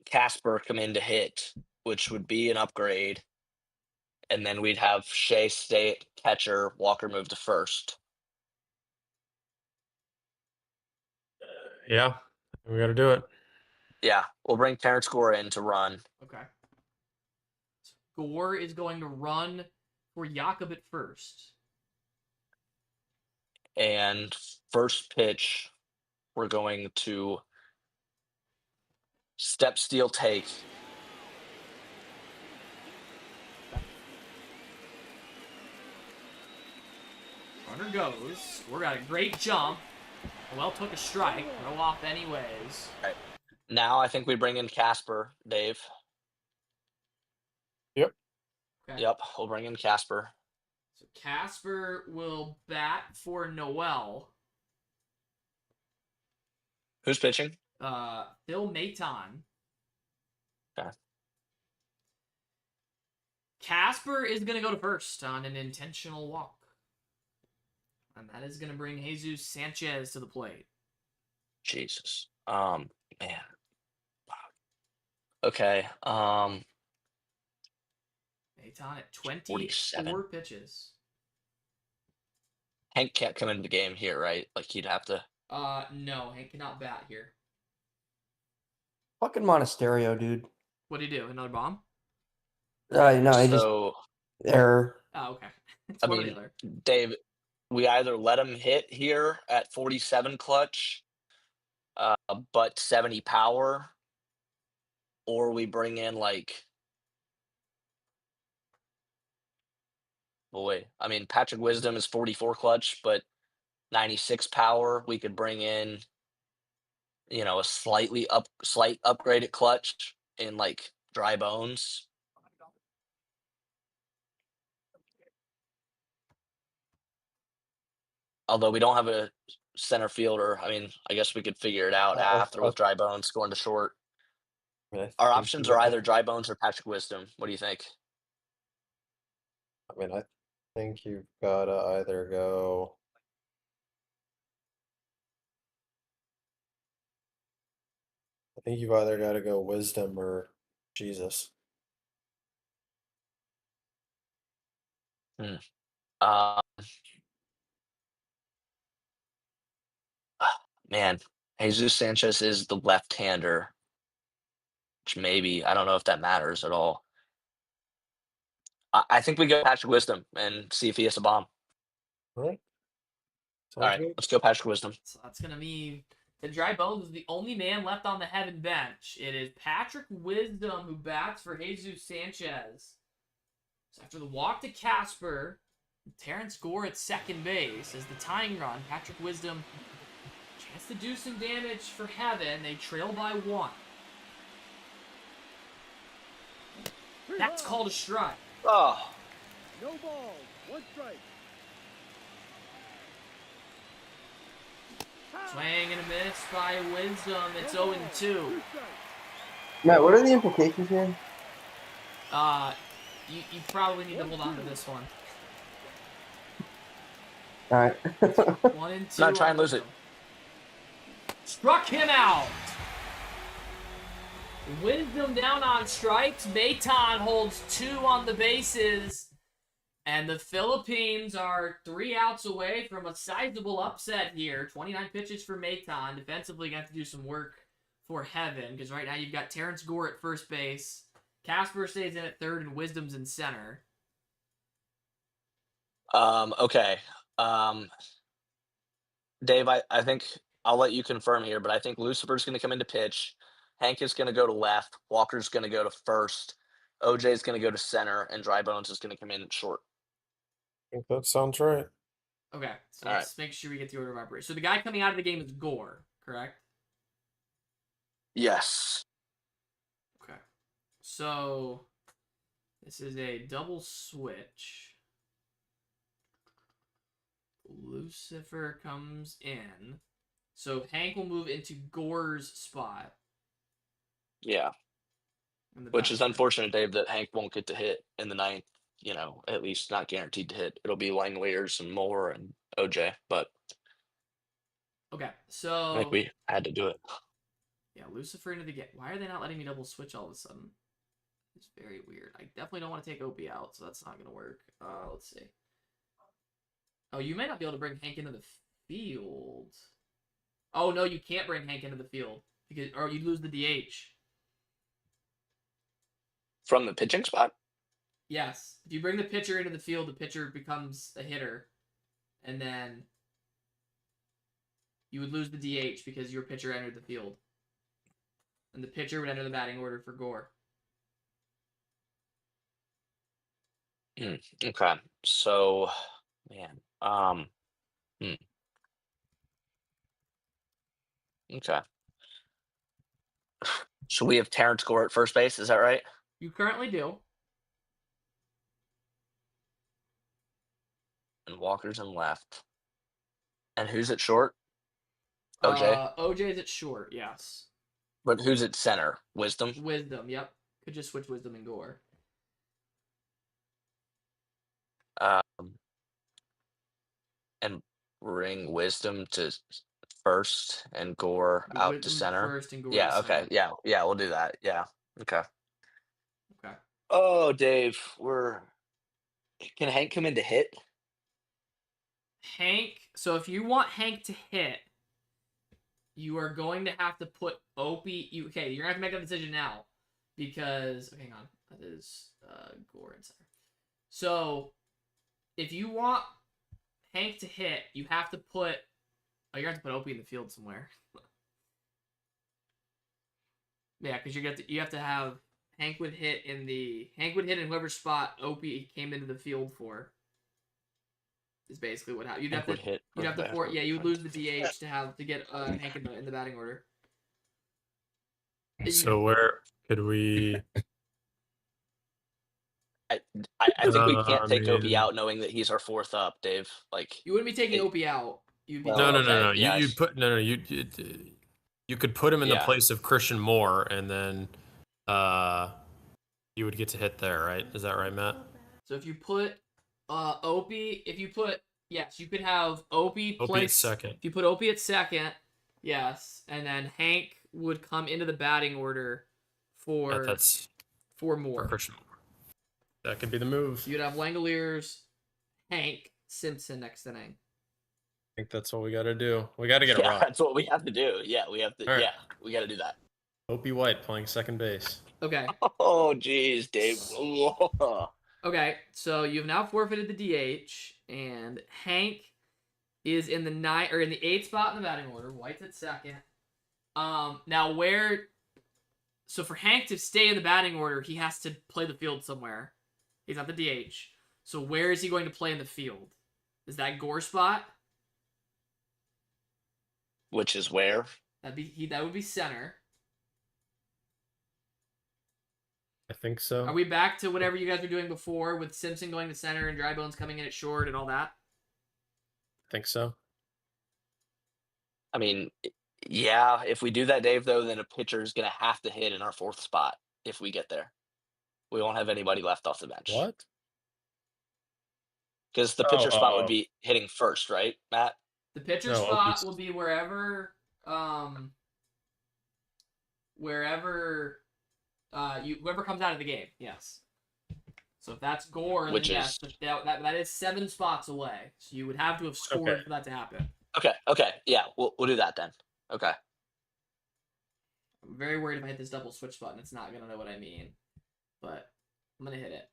S3: Casper come in to hit, which would be an upgrade. And then we'd have Shea stay at catcher, Walker move to first.
S4: Yeah, we got to do it.
S3: Yeah, we'll bring Terrence Gore in to run.
S1: Okay. Gore is going to run for Jakob at first.
S3: And first pitch, we're going to step steal take.
S1: Runner goes. Gore got a great jump. Well, took a strike. Throw off anyways.
S3: Right. Now I think we bring in Casper, Dave.
S4: Yep.
S1: Okay.
S3: Yep, we'll bring in Casper.
S1: So Casper will bat for Noel.
S3: Who's pitching?
S1: Phil Maton.
S3: Okay.
S1: Casper is going to go to first on an intentional walk. And that is going to bring Jesus Sanchez to the plate.
S3: Jesus. Man. Okay.
S1: Maton at 24
S3: 47.
S1: pitches.
S3: Hank can't come into the game here, right? Like he'd have to.
S1: No, Hank cannot bat here.
S5: Fucking Monasterio, dude.
S1: What did he do? Another bomb?
S5: No, he just
S3: So
S5: error.
S1: Oh, okay. It's
S3: I
S1: one or
S3: mean,
S1: the other.
S3: Dave, we either let him hit here at 47 clutch, but 70 power, or we bring in like. Boy, I mean, Patrick Wisdom is 44 clutch, but 96 power. We could bring in, a slight upgraded clutch in like Dry Bones. Although we don't have a center fielder, I mean, I guess we could figure it out after with Dry Bones going to short. Our options are either Dry Bones or Patrick Wisdom. What do you think?
S4: I mean, I think you've got to either go. I think you've either got to go Wisdom or Jesus.
S3: Man, Jesus Sanchez is the left-hander, which maybe I don't know if that matters at all. I think we go Patrick Wisdom and see if he hits a bomb.
S4: All right.
S3: All right, let's go Patrick Wisdom.
S1: So that's going to mean that Dry Bones is the only man left on the heaven bench. It is Patrick Wisdom who bats for Jesus Sanchez. So after the walk to Casper, Terrence Gore at second base as the tying run. Patrick Wisdom, chance to do some damage for heaven. They trail by 1. That's called a strike.
S3: Oh,
S2: No balls. 1 strike.
S1: Swing and a miss by Wisdom. It's 0-2.
S2: 2 strikes.
S5: Matt, what are the implications here?
S1: You probably need to hold on to this one.
S5: All right.
S1: 1 and 2.
S3: No, try and lose it.
S1: Struck him out. Wisdom down on strikes. Maton holds 2 on the bases. And the Philippines are 3 outs away from a sizable upset here. 29 pitches for Maton. Defensively, you have to do some work for heaven. Because right now you've got Terrence Gore at first base. Casper stays in at third and Wisdom's in center.
S3: okay. Dave, I think I'll let you confirm here, but I think Lucifer's going to come into pitch. Hank is going to go to left. Walker's going to go to first. OJ is going to go to center, and Dry Bones is going to come in at short.
S4: I think that sounds right.
S1: Okay, so
S3: All
S1: let's make sure we get the order of operation. So the guy coming out of the game is Gore, correct?
S3: Yes.
S1: Okay. So this is a double switch. Lucifer comes in. So Hank will move into Gore's spot.
S3: Yeah.
S1: in the
S3: Which is
S1: back.
S3: unfortunate, Dave, that Hank won't get to hit in the ninth. You know, at least not guaranteed to hit. It'll be Langoliers and Moore and OJ, but
S1: Okay,
S3: I
S1: so
S3: think we had to do it.
S1: yeah, Lucifer into the game. Why are they not letting me double switch all of a sudden? It's very weird. I definitely don't want to take Opie out, so that's not gonna work. Let's see. Oh, you may not be able to bring Hank into the field. Oh no, you can't bring Hank into the field because, or you lose the DH.
S3: From the pitching spot?
S1: Yes, if you bring the pitcher into the field, the pitcher becomes a hitter, and then you would lose the DH because your pitcher entered the field, and the pitcher would enter the batting order for Gore.
S3: Okay. So, man. Okay. Should we have Terrence Gore at first base? Is that right?
S1: You currently do.
S3: And Walker's in left. And who's at short? OJ.
S1: OJ is at short, yes.
S3: But who's at center? Wisdom.
S1: Wisdom, yep. Could just switch Wisdom and Gore.
S3: And bring Wisdom to first and Gore out
S1: Wisdom
S3: to center.
S1: first and Gore
S3: Yeah.
S1: to
S3: Okay.
S1: center.
S3: Yeah. We'll do that. Yeah. Okay.
S1: Okay.
S3: Oh, Dave, can Hank come in to hit?
S1: Hank. So if you want Hank to hit, you are going to have to put Opie. Okay, you're gonna have to make that decision now because hang on, that is Gore and center. So if you want Hank to hit, you have to put. Oh, you're gonna have to put Opie in the field somewhere. Yeah, because you have to have Hank would hit in whoever spot Opie came into the field for. Is basically what happened. You'd have
S3: Hank
S1: to
S3: would hit.
S1: You'd have to
S3: for-
S1: you would lose the DH to get Hank in the batting order.
S4: So where could we?
S3: I think we can't take
S4: I
S3: Opie
S4: mean-
S3: out knowing that he's our fourth up, Dave. Like,
S1: You wouldn't be taking
S3: It-
S1: Opie out. You'd be
S3: Well,
S4: No,
S3: okay, yeah,
S4: You
S3: I-
S4: put you could put him in the
S3: Yeah.
S4: place of Christian Moore, and then you would get to hit there, right? Is that right, Matt?
S1: So if you put Opie, yes, you could have Opie
S4: Opie
S1: play
S4: at second.
S1: If you put Opie at second, yes, and then Hank would come into the batting order for
S4: That's
S1: for
S4: for
S1: more.
S4: Christian Moore. That could be the move.
S1: You'd have Langoliers, Hank, Simpson next inning.
S4: I think that's what we got to do. We got to get a
S3: yeah,
S4: rock.
S3: that's what we have to do. Yeah, we have to.
S4: All right.
S3: Yeah, we got to do that.
S4: Opie White playing second base.
S1: Okay.
S3: Oh, jeez, Dave. Whoa.
S1: Okay, so you've now forfeited the DH, and Hank is in the 8th spot in the batting order. White's at second. Now so for Hank to stay in the batting order, he has to play the field somewhere. He's not the DH. So where is he going to play in the field? Is that Gore spot?
S3: Which is where?
S1: That would be center.
S4: I think so.
S1: Are we back to whatever you guys were doing before with Simpson going to center and Dry Bones coming in at short and all that?
S4: I think so.
S3: I mean, yeah. If we do that, Dave, though, then a pitcher is gonna have to hit in our fourth spot if we get there. We won't have anybody left off the bench.
S4: What?
S3: Because the pitcher spot
S4: oh.
S3: would be hitting first, right, Matt?
S1: The pitcher
S4: No,
S1: spot
S4: Opie's-
S1: will be wherever whoever comes out of the game. Yes. So if that's Gore, then
S3: Which
S1: yes,
S3: is-
S1: that is 7 spots away. So you would have to have scored
S4: Okay.
S1: for that to happen.
S3: Okay, yeah, we'll do that then. Okay.
S1: I'm very worried if I hit this double switch button, it's not gonna know what I mean. But I'm gonna hit it.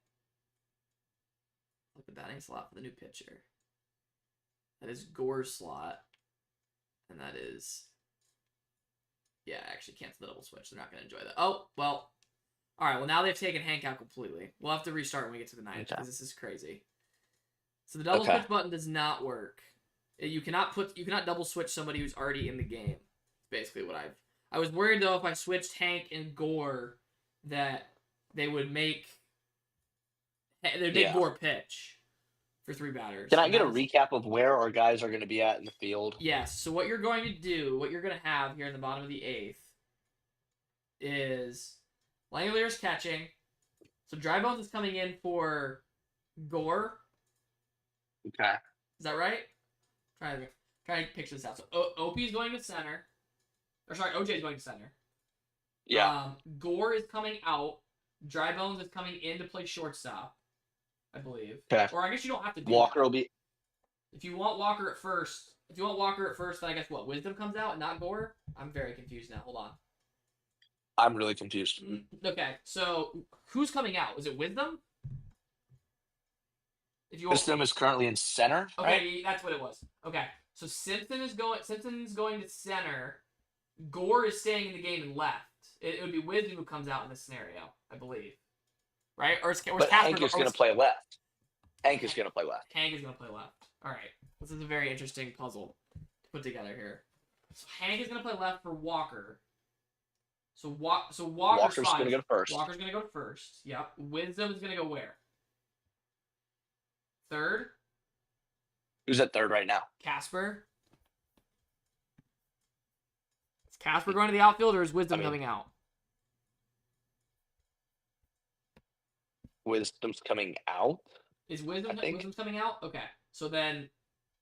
S1: Look, the batting slot for the new pitcher. That is Gore's slot. And that is. Yeah, actually cancel the double switch. They're not gonna enjoy that. Oh, well. Alright, well now they've taken Hank out completely. We'll have to restart when we get to the 9th
S3: Okay.
S1: because this is crazy. So the double
S3: Okay.
S1: switch button does not work. You cannot double switch somebody who's already in the game. Basically, what I was worried though if I switched Hank and Gore that they would make
S3: Yeah.
S1: Gore pitch for 3 batters.
S3: Can I
S1: And
S3: get a
S1: that is-
S3: recap of where our guys are going to be at in the field?
S1: Yes. So what you're going to do, what you're going to have here in the bottom of the 8th, is Langoliers catching. So Dry Bones is coming in for Gore.
S3: Okay.
S1: Is that right? Trying to picture this out. So Opie's going to center. Or sorry, OJ's going to center.
S3: Yeah.
S1: Gore is coming out. Dry Bones is coming in to play shortstop, I believe.
S3: Okay.
S1: Or I guess you don't have to do
S3: Walker
S1: that.
S3: will be.
S1: If you want Walker at first, then I guess what? Wisdom comes out and not Gore? I'm very confused now. Hold on.
S3: I'm really confused.
S1: Okay, so who's coming out? Is it Wisdom? If you want,
S3: Wisdom is currently in center.
S1: okay,
S3: Right?
S1: that's what it was. Okay, so Simpson's going to center. Gore is staying in the game and left. It would be Wisdom who comes out in this scenario, I believe. Right? Or
S3: But Hank is going to play left. Hank is going to play left.
S1: Hank is going to play left. All right. This is a very interesting puzzle to put together here. So Hank is going to play left for Walker. So Walker's
S3: going to go to first.
S1: Walker's going to go first. Yep. Wisdom is going to go where? Third?
S3: Who's at third right now?
S1: Casper? Is Casper going to the outfield or is Wisdom
S3: I mean-
S1: coming out?
S3: Wisdom's coming out.
S1: Is
S3: I think.
S1: Wisdom's coming out? Okay. So then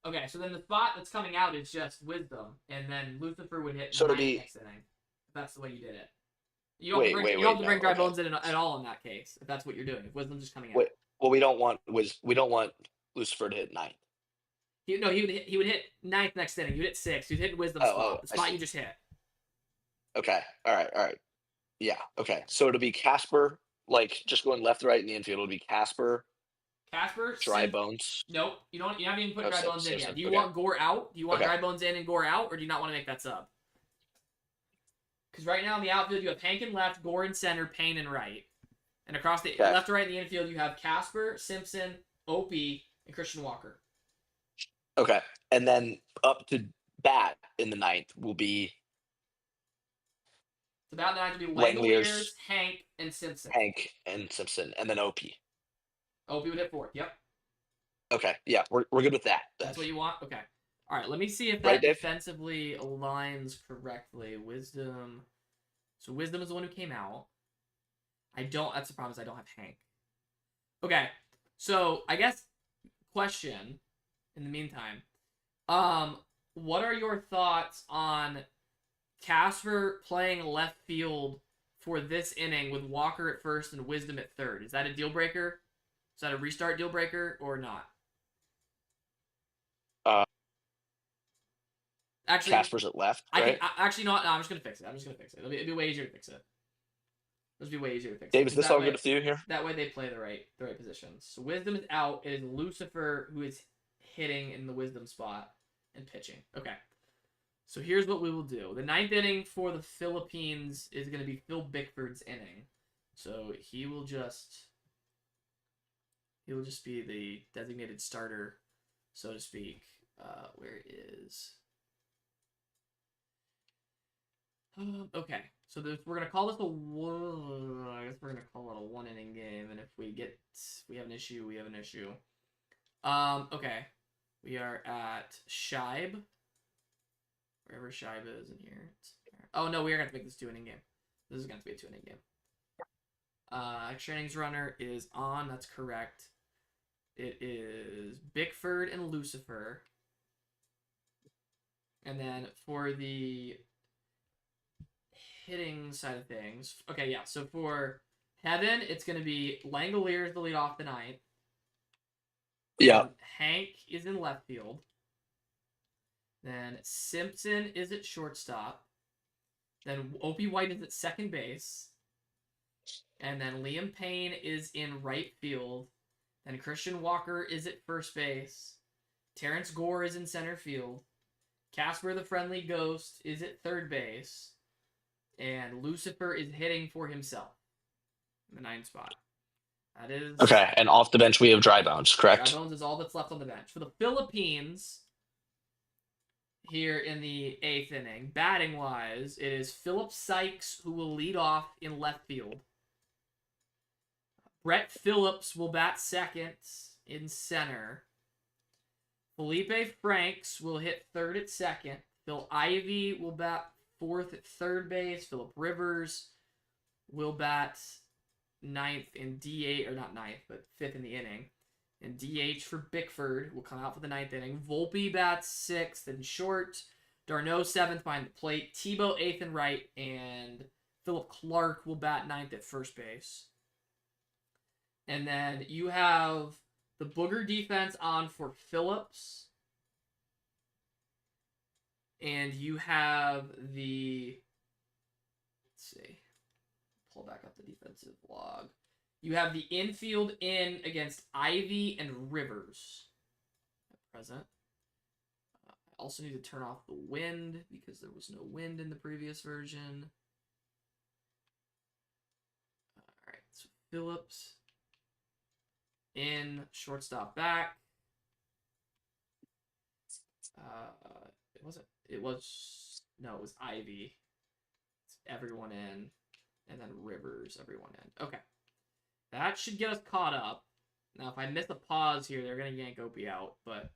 S1: the spot that's coming out is just Wisdom, and then Lucifer would hit
S3: So it'll
S1: ninth
S3: be-
S1: next inning. If that's the way you did it. You don't
S3: Wait,
S1: have to
S3: wait,
S1: you don't have to
S3: wait,
S1: bring
S3: no,
S1: Dry
S3: okay.
S1: Bones in at all in that case. If that's what you're doing, if Wisdom's just coming out.
S3: Wait. Well, we don't want Lucifer to hit ninth.
S1: He would hit ninth next inning. You'd hit sixth. You'd hit Wisdom's spot. The
S3: I
S1: spot
S3: see.
S1: you just hit.
S3: Okay. All right. Yeah. Okay. So it'll be Casper, like just going left to right in the infield. It'll be Casper,
S1: Casper.
S3: Dry Bones.
S1: Nope. You haven't even put
S3: Oh,
S1: Dry
S3: so-
S1: Bones in
S3: so-
S1: yet. Do you
S3: okay.
S1: want Gore out? Do you want
S3: Okay.
S1: Dry Bones in and Gore out, or do you not want to make that sub? Because right now in the outfield you have Hank in left, Gore in center, Payne in right, and across the
S3: Okay.
S1: left to right in the infield you have Casper, Simpson, Opie, and Christian Walker.
S3: Okay. And then up to bat in the ninth will be
S1: It's about now to be
S3: Langoliers.
S1: Langoliers, Hank, and Simpson.
S3: Hank and Simpson, and then OP.
S1: Opie would hit fourth. Yep.
S3: Okay. Yeah, we're good with that. then.
S1: That's what you want? Okay. All right, let me see if
S3: Right,
S1: that
S3: Dave?
S1: defensively aligns correctly. Wisdom. So Wisdom is the one who came out. That's the problem is I don't have Hank. Okay. So, I guess question in the meantime. What are your thoughts on Casper playing left field for this inning with Walker at first and Wisdom at third? Is that a deal breaker? Is that a restart deal breaker or not? Actually,
S3: Casper's at left, right?
S1: Actually, no, I'm just gonna fix it. It'll be way easier to fix it. It'll be way easier to fix
S3: Dave,
S1: it.
S3: is
S1: 'Cause
S3: this
S1: that
S3: all
S1: way-
S3: good with you here?
S1: That way they play the right positions. So Wisdom is out. It is Lucifer who is hitting in the Wisdom spot and pitching. Okay. So here's what we will do. The ninth inning for the Philippines is going to be Phil Bickford's inning. So he will just be the designated starter, so to speak. Where is? Okay. So we're gonna call this a one. I guess we're gonna call it a 1 inning game, and if we have an issue, we have an issue. Okay. We are at Shibe. Wherever Shibe is in here. Oh no, we are gonna have to make this 2 inning game. This is gonna have to be a 2 inning game. Extra innings runner is on. That's correct. It is Bickford and Lucifer. And then for the hitting side of things, okay, yeah. So for Heaven, it's gonna be Langoliers the lead off the ninth.
S3: Yeah.
S1: Hank is in left field. Then Simpson is at shortstop. Then Opie White is at second base. And then Liam Payne is in right field. Then Christian Walker is at first base. Terrence Gore is in center field. Casper the Friendly Ghost is at third base. And Lucifer is hitting for himself in the 9th spot. That is
S3: Okay, and off the bench we have Dry Bones, correct?
S1: Dry Bones is all that's left on the bench. For the Philippines, here in the 8th inning, batting wise, it is Philip Sykes who will lead off in left field. Brett Phillips will bat second in center. Felipe Franks will hit third at second. Phil Ivey will bat fourth at third base. Philip Rivers will bat ninth in DH, or not ninth, but fifth in the inning. And DH for Bickford will come out for the 9th inning. Volpe bats 6th and short. Darno 7th behind the plate. Tebow 8th and right. And Philip Clark will bat 9th at first base. And then you have the Booger defense on for Phillips. And you have the... Let's see. Pull back up the defensive log. You have the infield in against Ivy and Rivers at present. I also need to turn off the wind because there was no wind in the previous version. Alright, so Phillips in, shortstop back. It was Ivy. It's everyone in. And then Rivers, everyone in. Okay. That should get us caught up. Now, if I miss a pause here, they're going to yank Opie out, but...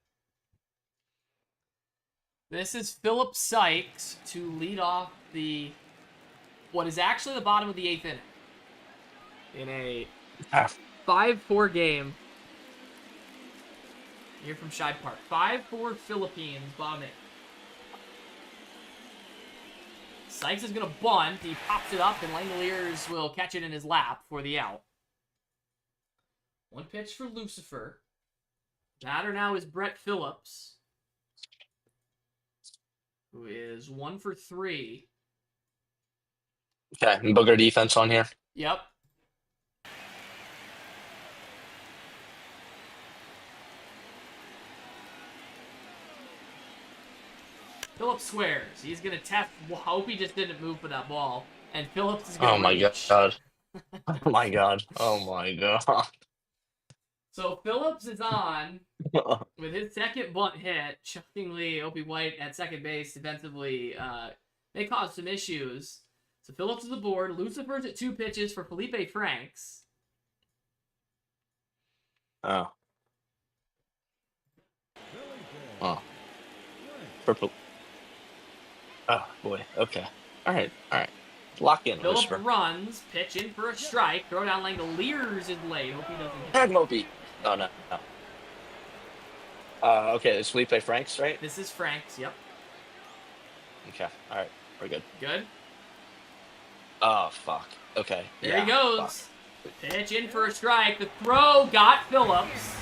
S1: This is Philip Sykes to lead off what is actually the bottom of the 8th inning. In a 5-4 game. Here from Shibe Park. 5-4 Philippines, bottom 8. Sykes is going to bunt. He pops it up, and Langoliers will catch it in his lap for the out. One pitch for Lucifer. Batter now is Brett Phillips, who is 1 for 3.
S3: Okay, and Booger defense on here.
S1: Yep. Phillips swears. He's going to test. Hope he just didn't move for that ball. And Phillips is going to
S3: Oh my
S1: reach.
S3: god. Oh my god. Oh my god.
S1: So Phillips is on with his second bunt hit. Shockingly, Opie White at second base defensively may cause some issues. So Phillips is aboard. Lucifer's at 2 pitches for Felipe Franks.
S3: Oh. Oh. Purple. Oh boy. Okay. All right. Lock in,
S1: Phillips
S3: Lucifer.
S1: runs, pitch in for a strike. Throw down Langoliers is late. Hope he doesn't hit.
S3: Tag Moby. Oh no. Okay, it's Felipe Franks, right?
S1: This is Franks. Yep.
S3: Okay. All right. We're good.
S1: Good.
S3: Oh fuck. Okay.
S1: There
S3: yeah,
S1: he goes.
S3: fuck.
S1: Pitch in for a strike. The throw got Phillips.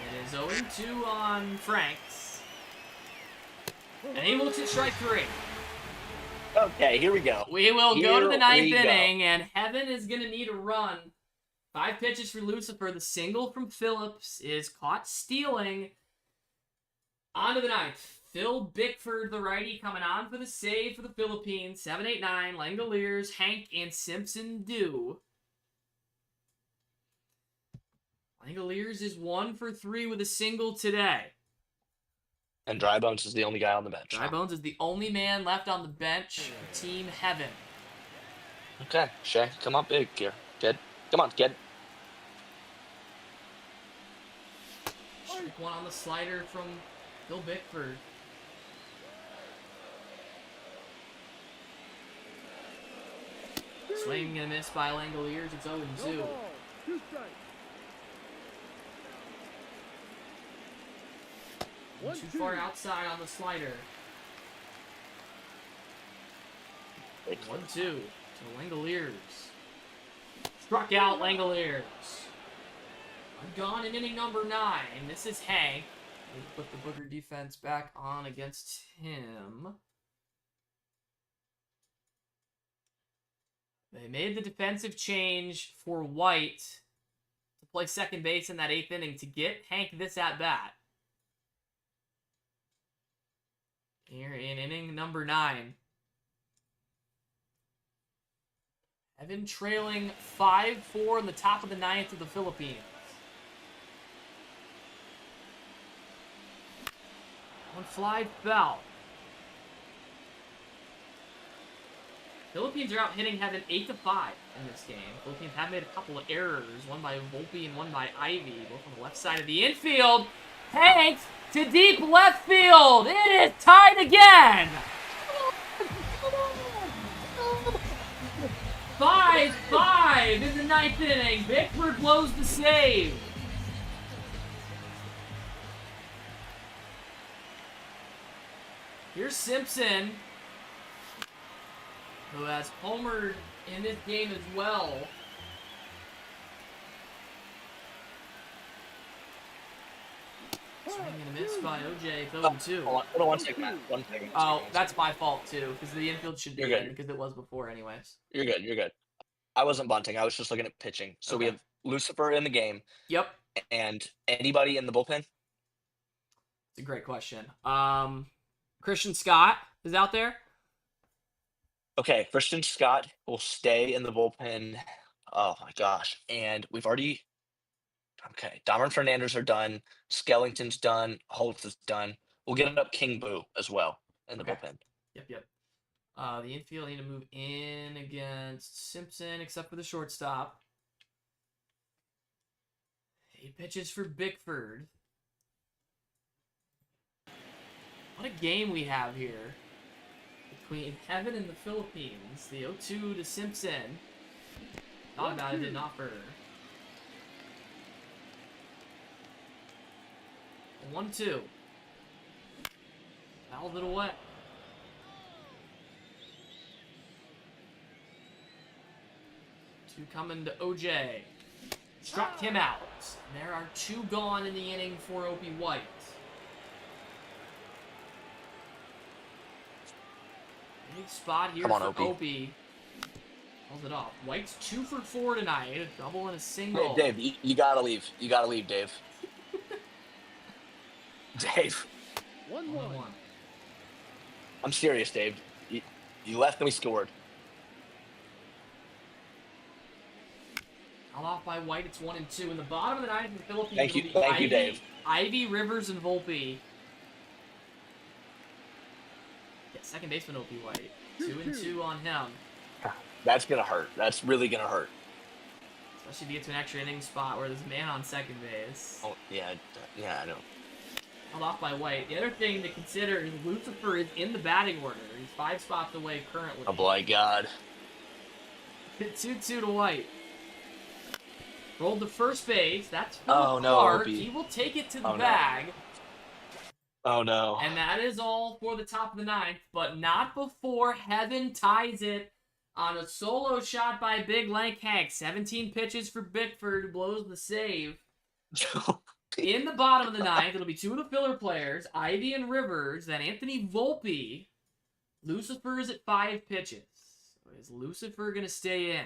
S1: It is 0-2 on Franks. And he looks at strike 3.
S3: Okay, here we go.
S1: We will go to the 9th
S3: we go.
S1: inning, and Heaven is going to need a run. 5 pitches for Lucifer. The single from Phillips is caught stealing. On to the 9th. Phil Bickford, the righty, coming on for the save for the Philippines. 7-8-9, Langoliers, Hank, and Simpson do. Langoliers is 1 for 3 with a single today.
S3: And Dry Bones is the only guy on the bench.
S1: Dry Bones is the only man left on the bench for Team Heaven.
S3: Okay, Shay, come on big here. Kid. Come on, kid.
S1: Strike 1 on the slider from Phil Bickford. Swing and a miss by Langoliers. It's 0-2.
S2: No ball. 2 strikes.
S1: Too far outside on the slider. 1-2 to Langoliers. Struck out Langoliers. Gone in inning number 9. This is Hank. We'll put the Booger defense back on against him. They made the defensive change for White to play second base in that 8th inning to get Hank this at-bat. Here in inning number 9. Evan trailing 5-4 in the top of the ninth of the Philippines. One fly foul. Philippines are out hitting Heaven 8-5 in this game. Philippines have made a couple of errors, one by Volpe and one by Ivy, both on the left side of the infield. Hanks to deep left field. It is tied again. 5-5 in the ninth inning. Bickford blows the save. Here's Simpson, who has homered in this game as well. Swing and a miss by OJ, 0-2.
S3: Hold on 1 second, Matt. 1 second.
S1: Oh, that's my fault too, because the infield should be
S3: You're good.
S1: in, because it was before anyways.
S3: You're good. I wasn't bunting. I was just looking at pitching. So we
S1: Okay.
S3: have Lucifer in the game
S1: Yep,
S3: and anybody in the bullpen?
S1: it's a great question. Christian Scott is out there.
S3: Okay, Christian Scott will stay in the bullpen. Oh my gosh. And we've already Dahmer and Fernandez are done. Skellington's done. Holtz is done. We'll get up King Boo as well in the
S1: Okay.
S3: bullpen.
S1: Yep. The infield need to move in against Simpson, except for the shortstop. 8 pitches for Bickford. What a game we have here between Kevin and the Philippines. The 0-2 to Simpson. Thought about it, didn't offer. 1-2. Fouled it away. Two coming to OJ. Struck him out. There are 2 gone in the inning for Opie White. Big spot here
S3: Come on,
S1: for
S3: Opie.
S1: Opie. Holds it off. White's 2 for 4 tonight. A double and a single.
S3: Hey, Dave, you gotta leave. You gotta leave, Dave. Dave,
S2: 1-1.
S1: 1-1.
S3: I'm serious, Dave. You left and we scored.
S1: Held off by White. It's 1-2. In the bottom of the ninth, the Philippines
S3: Thank you-
S1: will be
S3: thank you, Dave.
S1: Ivy, Rivers, and Volpe. Yeah, second baseman Opie White. 2-2 on him.
S3: That's gonna hurt. That's really gonna hurt.
S1: Especially if you get to an extra inning spot where there's a man on second base.
S3: Oh yeah, I know.
S1: Held off by White. The other thing to consider is Lucifer is in the batting order. He's 5 spots away currently.
S3: Oh my God.
S1: 2-2 to White. Rolled to first base. That's Philip
S3: Oh, no,
S1: Clark.
S3: Opie.
S1: He will take it to the
S3: Oh, no.
S1: bag.
S3: Oh no.
S1: And that is all for the top of the ninth, but not before Heaven ties it on a solo shot by Big Lank Hank. 17 pitches for Bickford, who blows the save. In the bottom of the ninth, it'll be 2 of the filler players, Ivy and Rivers, then Anthony Volpe. Lucifer is at 5 pitches. Is Lucifer going to stay in?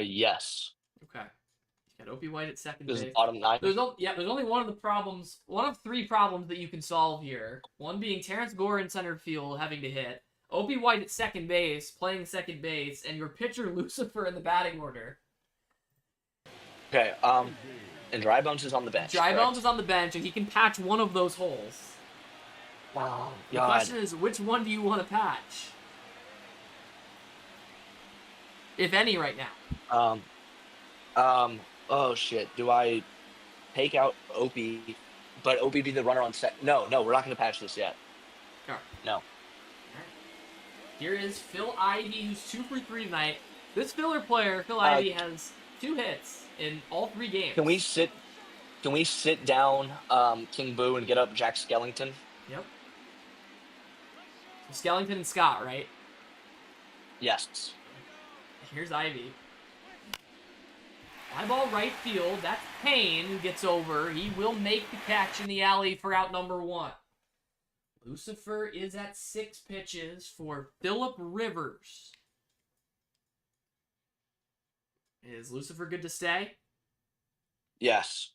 S3: Yes.
S1: Okay. He's got Opie White at second
S3: This is
S1: base.
S3: bottom 9.
S1: There's only one of 3 problems that you can solve here. One being Terrence Gore in center field having to hit, Opie White at second base, playing second base, and your pitcher Lucifer in the batting order.
S3: Okay. And Dry Bones is on the bench.
S1: Dry
S3: correct?
S1: Bones is on the bench, and he can patch one of those holes.
S3: Oh
S1: The
S3: God.
S1: question is, which one do you want to patch? If any, right now.
S3: Oh shit. Do I take out Opie, but Opie be the runner on set? No, we're not gonna patch this yet.
S1: Sure.
S3: No.
S1: Here is Phil Ivey, who's 2 for 3 tonight. This filler player, Phil Ivey, has 2 hits in all 3 games.
S3: Can we sit down King Boo and get up Jack Skellington?
S1: Yep. So Skellington and Scott, right?
S3: Yes.
S1: Here's Ivy. Fly ball right field. That's Payne who gets over. He will make the catch in the alley for out number 1. Lucifer is at 6 pitches for Philip Rivers. Is Lucifer good to stay?
S3: Yes.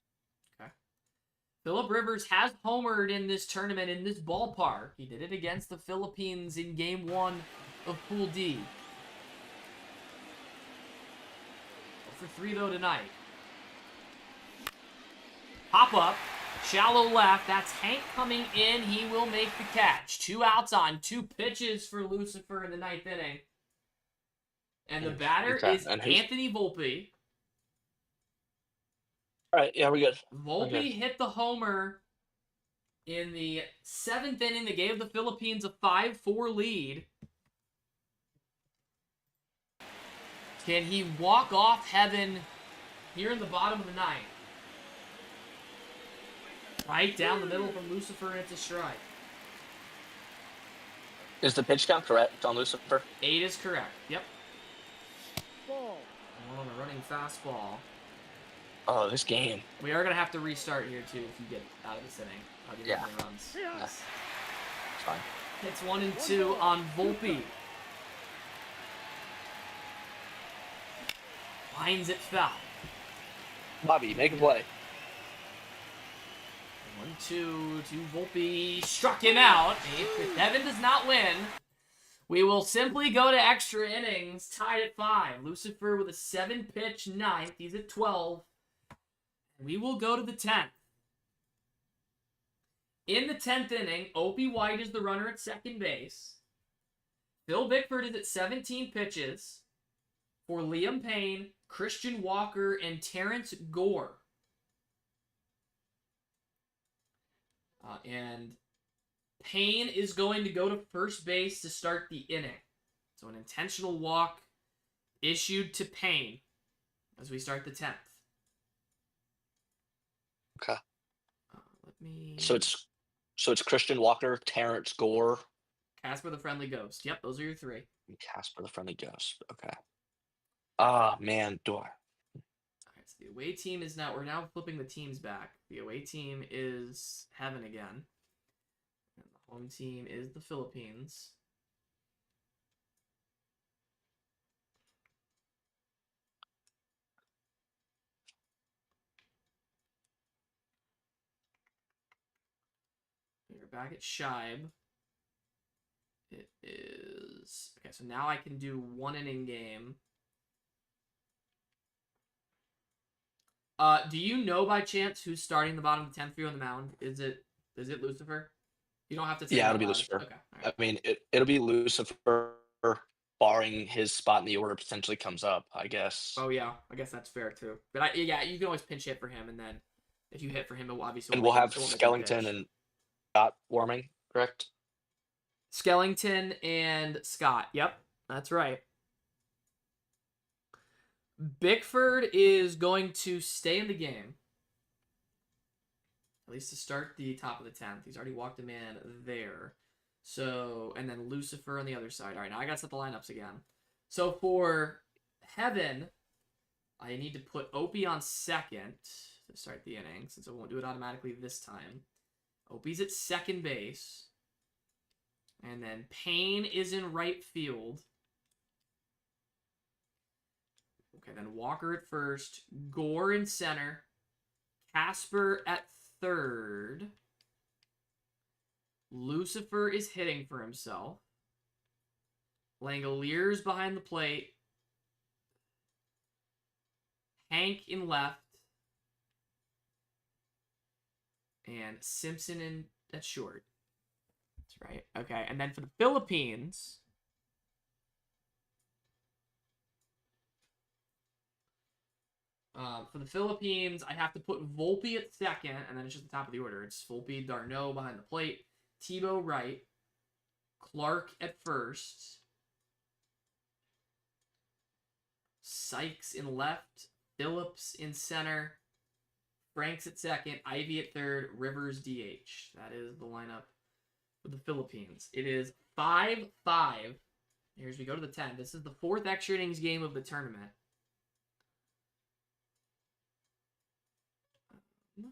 S1: Phillip Rivers has homered in this tournament in this ballpark. He did it against the Philippines in Game 1 of Pool D. 0 for 3 though tonight. Pop up, shallow left. That's Hank coming in. He will make the catch. 2 outs on 2 pitches for Lucifer in the 9th inning. And the batter is Anthony Volpe.
S3: All right, yeah, we're good.
S1: Volpe hit the homer in the 7th inning that gave the Philippines a 5-4 lead. Can he walk off heaven here in the bottom of the 9th? Right down the middle from Lucifer, and it's a strike.
S3: Is the pitch count correct on Lucifer?
S1: 8 is correct. Yep.
S2: Ball.
S1: On a running fastball.
S3: Oh, this game.
S1: We are going to have to restart here, too, if you get out of this inning. I'll give you the runs.
S3: It's fine.
S1: Hits 1 and 2 on Volpe. Lines it foul.
S3: Bobby, make a play.
S1: 1-2 to Volpe. Struck him out. If Devin does not win, we will simply go to extra innings, tied at 5. Lucifer with a 7-pitch 9th. He's at 12. We will go to the 10th. In the 10th inning, Opie White is the runner at second base. Phil Bickford is at 17 pitches for Liam Payne, Christian Walker, and Terrence Gore. And Payne is going to go to first base to start the inning. So an intentional walk issued to Payne as we start the 10th.
S3: Okay.
S1: Let me...
S3: So it's Christian Walker, Terrence Gore,
S1: Casper the Friendly Ghost. Yep, those are your 3.
S3: and Casper the Friendly Ghost. Okay. Ah, man, do I?
S1: Alright, so the away team is now... We're now flipping the teams back. The away team is Heaven again. And the home team is the Philippines. We're back at Shibe. It is... Okay, so now I can do 1 inning game. Do you know by chance who's starting the bottom of the 10th for you on the mound? Is it Lucifer? You don't have to take
S3: Yeah,
S1: out
S3: it'll be
S1: loud.
S3: Lucifer.
S1: Okay. All right.
S3: I mean, it'll be Lucifer, barring his spot in the order potentially comes up, I guess.
S1: Oh yeah, I guess that's fair too. But yeah, you can always pinch hit for him, and then if you hit for him, it will obviously.
S3: And we'll have Skellington and Scott warming, correct?
S1: Skellington and Scott. Yep, that's right. Bickford is going to stay in the game. At least to start the top of the 10th. He's already walked a man there. So, and then Lucifer on the other side. All right, now I got to set the lineups again. So for Heaven, I need to put Opie on second to start the inning, since it won't do it automatically this time. Opie's at second base. And then Payne is in right field. Okay, then Walker at first. Gore in center. Casper at third. Lucifer is hitting for himself. Langoliers behind the plate. Hank in left. And Simpson in at short. That's right. Okay, and then for the Philippines... for the Philippines, I have to put Volpe at second, and then it's just the top of the order. It's Volpe, Darno behind the plate, Tebow right, Clark at first, Sykes in left, Phillips in center, Franks at second, Ivy at third, Rivers DH. That is the lineup for the Philippines. It is 5-5. Here's we go to the 10th. This is the 4th extra innings game of the tournament.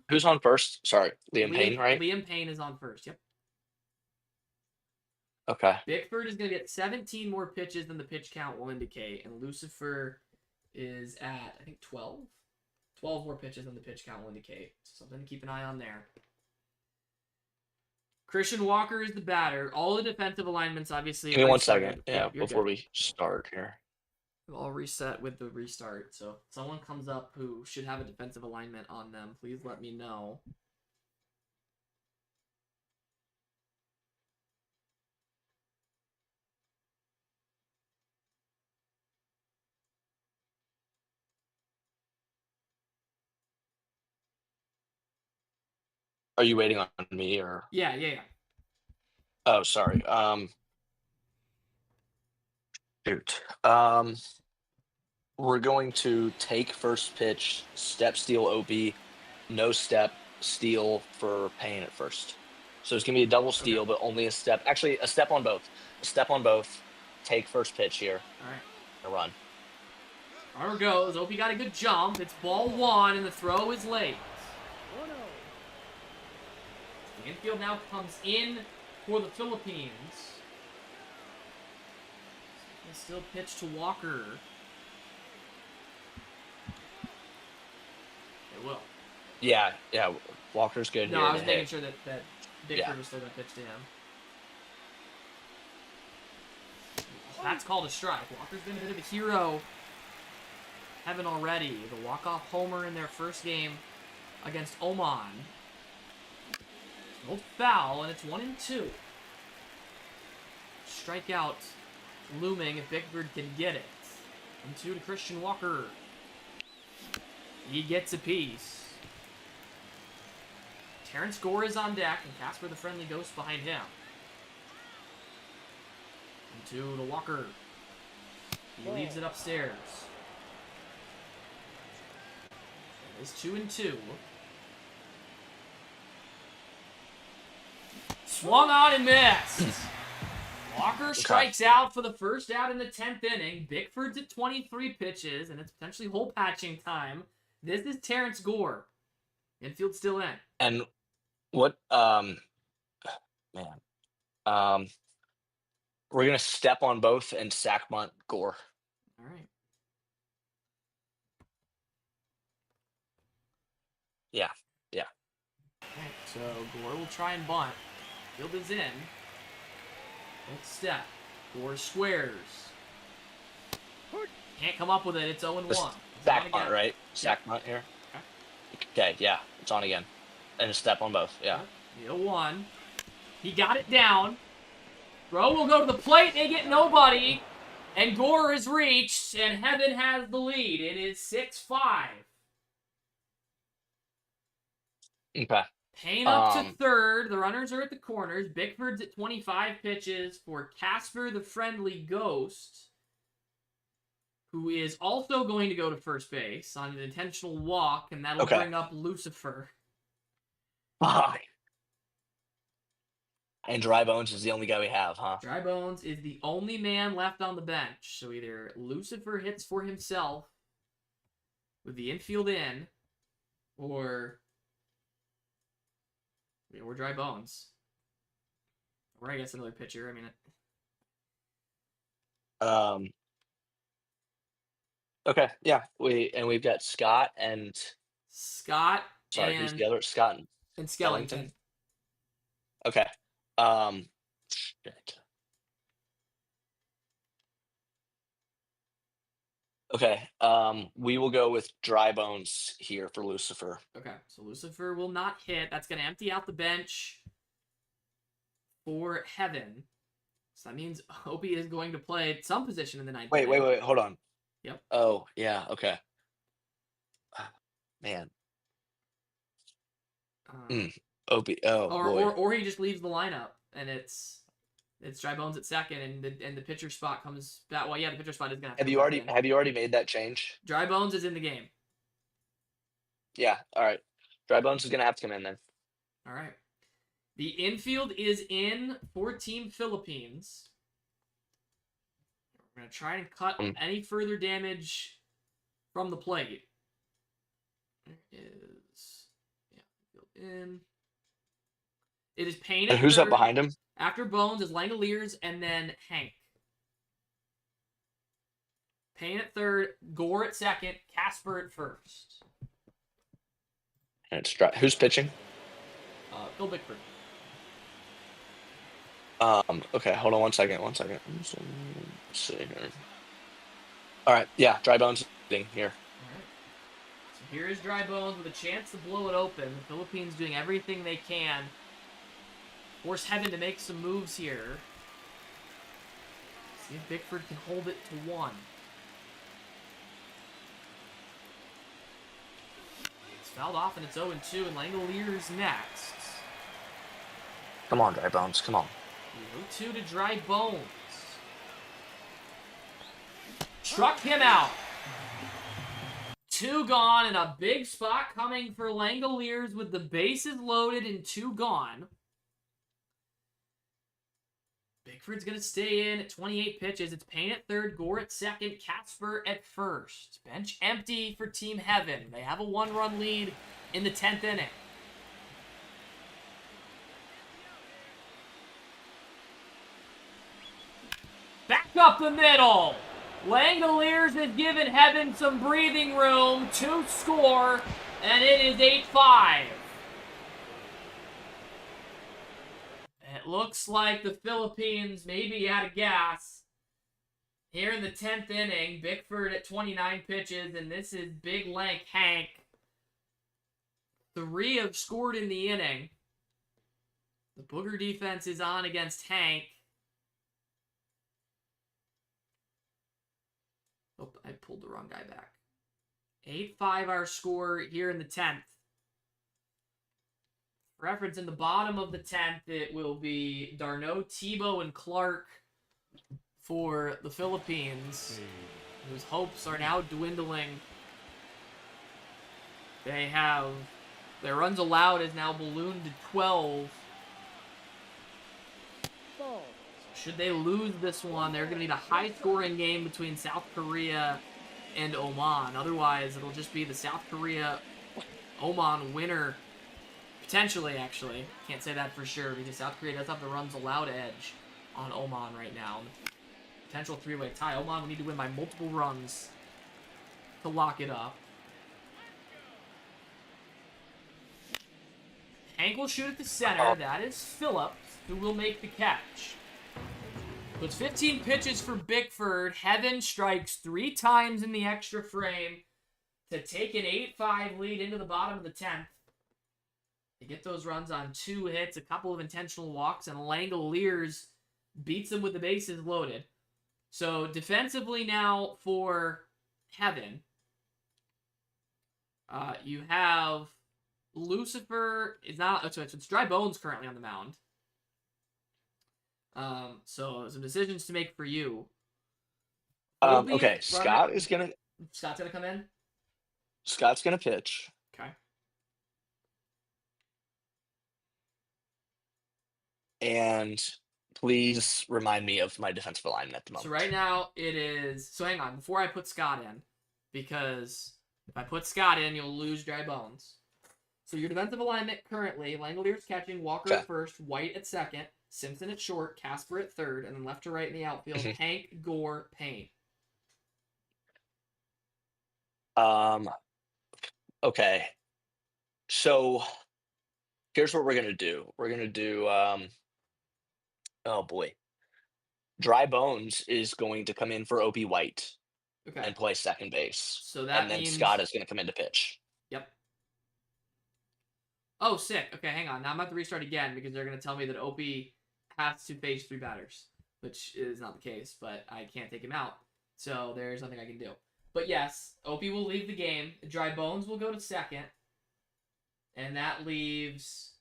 S3: Who's on first? Sorry, Liam Payne, right?
S1: Liam Payne is on first, yep.
S3: Okay.
S1: Bickford is going to get 17 more pitches than the pitch count will indicate, and Lucifer is at, I think, 12? 12 more pitches than the pitch count will indicate. So something to keep an eye on there. Christian Walker is the batter. All the defensive alignments, obviously.
S3: Give me
S1: already
S3: 1
S1: started.
S3: second. Yeah,
S1: you're
S3: before
S1: good.
S3: we start here.
S1: I'll reset with the restart. So if someone comes up who should have a defensive alignment on them, please let me know.
S3: Are you waiting on me or?
S1: Yeah.
S3: Oh, sorry. Shoot. We're going to take first pitch, step steal OP, no step steal for Payne at first. So it's gonna be a double steal, but only a step. Actually, a step on both. A step on both. Take first pitch here.
S1: All right.
S3: A run.
S1: Runner goes. Opie got a good jump. It's ball 1, and the throw is late.
S2: 1-0.
S1: The infield now comes in for the Philippines. They still pitch to Walker. They will.
S3: Yeah. Walker's good
S1: No,
S3: here.
S1: I was
S3: to
S1: making
S3: hit.
S1: sure that Bickford
S3: Yeah.
S1: was still going to pitch to him. That's called a strike. Walker's been a bit of a hero. Heaven already. The walk-off homer in their first game against Oman. No foul, and it's 1-2. Strikeout looming if Bickford can get it. 1-2 to Christian Walker. He gets a piece. Terrence Gore is on deck, and Casper the Friendly Ghost behind him. 1-2 to Walker. He leaves it upstairs. It's 2-2. Swung on and missed. Walker strikes out for the first out in the 10th inning. Bickford's at 23 pitches, and it's potentially hole patching time. This is Terrence Gore. Infield still in.
S3: And what? Man. We're gonna step on both and sack bunt Gore.
S1: All right.
S3: Yeah.
S1: Okay, so Gore will try and bunt. Field is in. Next step. Gore squares. Can't come up with it. It's 0-1. It's on
S3: Sack bunt,
S1: again.
S3: right? Sack bunt here. Okay, yeah, it's on again. And a step on both, yeah.
S1: 0-1. He got it down. Throw will go to the plate. They get nobody. And Gore is reached, and Heaven has the lead. It is 6-5.
S3: Okay.
S1: Payne up to third. The runners are at the corners. Bickford's at 25 pitches for Casper the Friendly Ghost, who is also going to go to first base on an intentional walk, and that'll bring up Lucifer.
S3: Fuck. And Dry Bones is the only guy we have, huh?
S1: Dry Bones is the only man left on the bench, so either Lucifer hits for himself with the infield in, or Dry Bones. Or I guess another pitcher. I mean,
S3: Okay, yeah. We've got Scott and who's the other? Scott
S1: and Skellington.
S3: Okay. Shit. Okay. We will go with Dry Bones here for Lucifer.
S1: Okay, so Lucifer will not hit. That's going to empty out the bench for Heaven. So that means Opie is going to play some position in the ninth.
S3: Wait, hold on.
S1: Yep.
S3: Oh, yeah, okay. Man. Opie. Oh, boy.
S1: Or he just leaves the lineup and it's Dry Bones at second and the pitcher spot comes back. Well, yeah, the pitcher spot is gonna have
S3: Have you already made that change?
S1: Dry Bones is in the game.
S3: Yeah, all right. Dry Bones is gonna have to come in then.
S1: All right. The infield is in for Team Philippines. We're gonna try and cut any further damage from the plate. There is in. It is Payne.
S3: And who's up behind him?
S1: After Bones is Langoliers and then Hank. Payne at third, Gore at second, Casper at first.
S3: And it's who's pitching?
S1: Phil Bickford.
S3: Okay, hold on 1 second. 1 second. Let's see here. All right, yeah, Dry Bones hitting here.
S1: All right. So here is Dry Bones with a chance to blow it open. The Philippines doing everything they can. Force Heaven to make some moves here. See if Bickford can hold it to 1. It's fouled off and it's 0-2, and Langoliers next.
S3: Come on, Dry Bones, come on.
S1: 0-2 to Dry Bones. Struck him out. 2 gone, and a big spot coming for Langoliers with the bases loaded and 2 gone. Bickford's going to stay in at 28 pitches. It's Payne at third, Gore at second, Casper at first. Bench empty for Team Heaven. They have a 1-run lead in the 10th inning. Back up the middle. Langoliers has given Heaven some breathing room to score, and it is 8-5. It looks like the Philippines may be out of gas. Here in the 10th inning, Bickford at 29 pitches, and this is big lank Hank. 3 have scored in the inning. The Booger defense is on against Hank. Oh, I pulled the wrong guy back. 8-5 our score here in the 10th. Reference in the bottom of the 10th, it will be Darno, Tebow, and Clark for the Philippines, whose hopes are now dwindling. They have their runs allowed is now ballooned to 12.
S2: Ball.
S1: Should they lose this one, they're going to need a high-scoring game between South Korea and Oman. Otherwise, it'll just be the South Korea-Oman winner. Potentially, actually. Can't say that for sure, because South Korea does have the runs allowed edge on Oman right now. Potential 3-way tie. Oman will need to win by multiple runs to lock it up. Hank will shoot at the center. That is Phillips, who will make the catch. So it's 15 pitches for Bickford. Heaven strikes 3 times in the extra frame to take an 8-5 lead into the bottom of the 10th. They get those runs on 2 hits, a couple of intentional walks, and Langoliers beats them with the bases loaded. So defensively now for Heaven, you have Lucifer is not. So it's Dry Bones currently on the mound. So some decisions to make for you.
S3: Okay, Scott's gonna
S1: come in.
S3: Scott's gonna pitch.
S1: Okay.
S3: And please remind me of my defensive alignment at the moment.
S1: So right now it is. So hang on, before I put Scott in, because if I put Scott in, you'll lose Dry Bones. So your defensive alignment currently: Langoliers catching, Walker at first, White at second, Simpson at short, Casper at third, and then left to right in the outfield, Hank, Gore, Payne.
S3: Okay. So here's what we're gonna do. We're gonna do oh boy. Dry Bones is going to come in for Opie White and play second base.
S1: So that
S3: and then
S1: means
S3: Scott is gonna come in to pitch.
S1: Yep. Oh, sick. Okay, hang on. Now I'm about to restart again because they're going to tell me that Opie has to face 3 batters, which is not the case, but I can't take him out. So there's nothing I can do. But yes, Opie will leave the game. Dry Bones will go to second. And that leaves...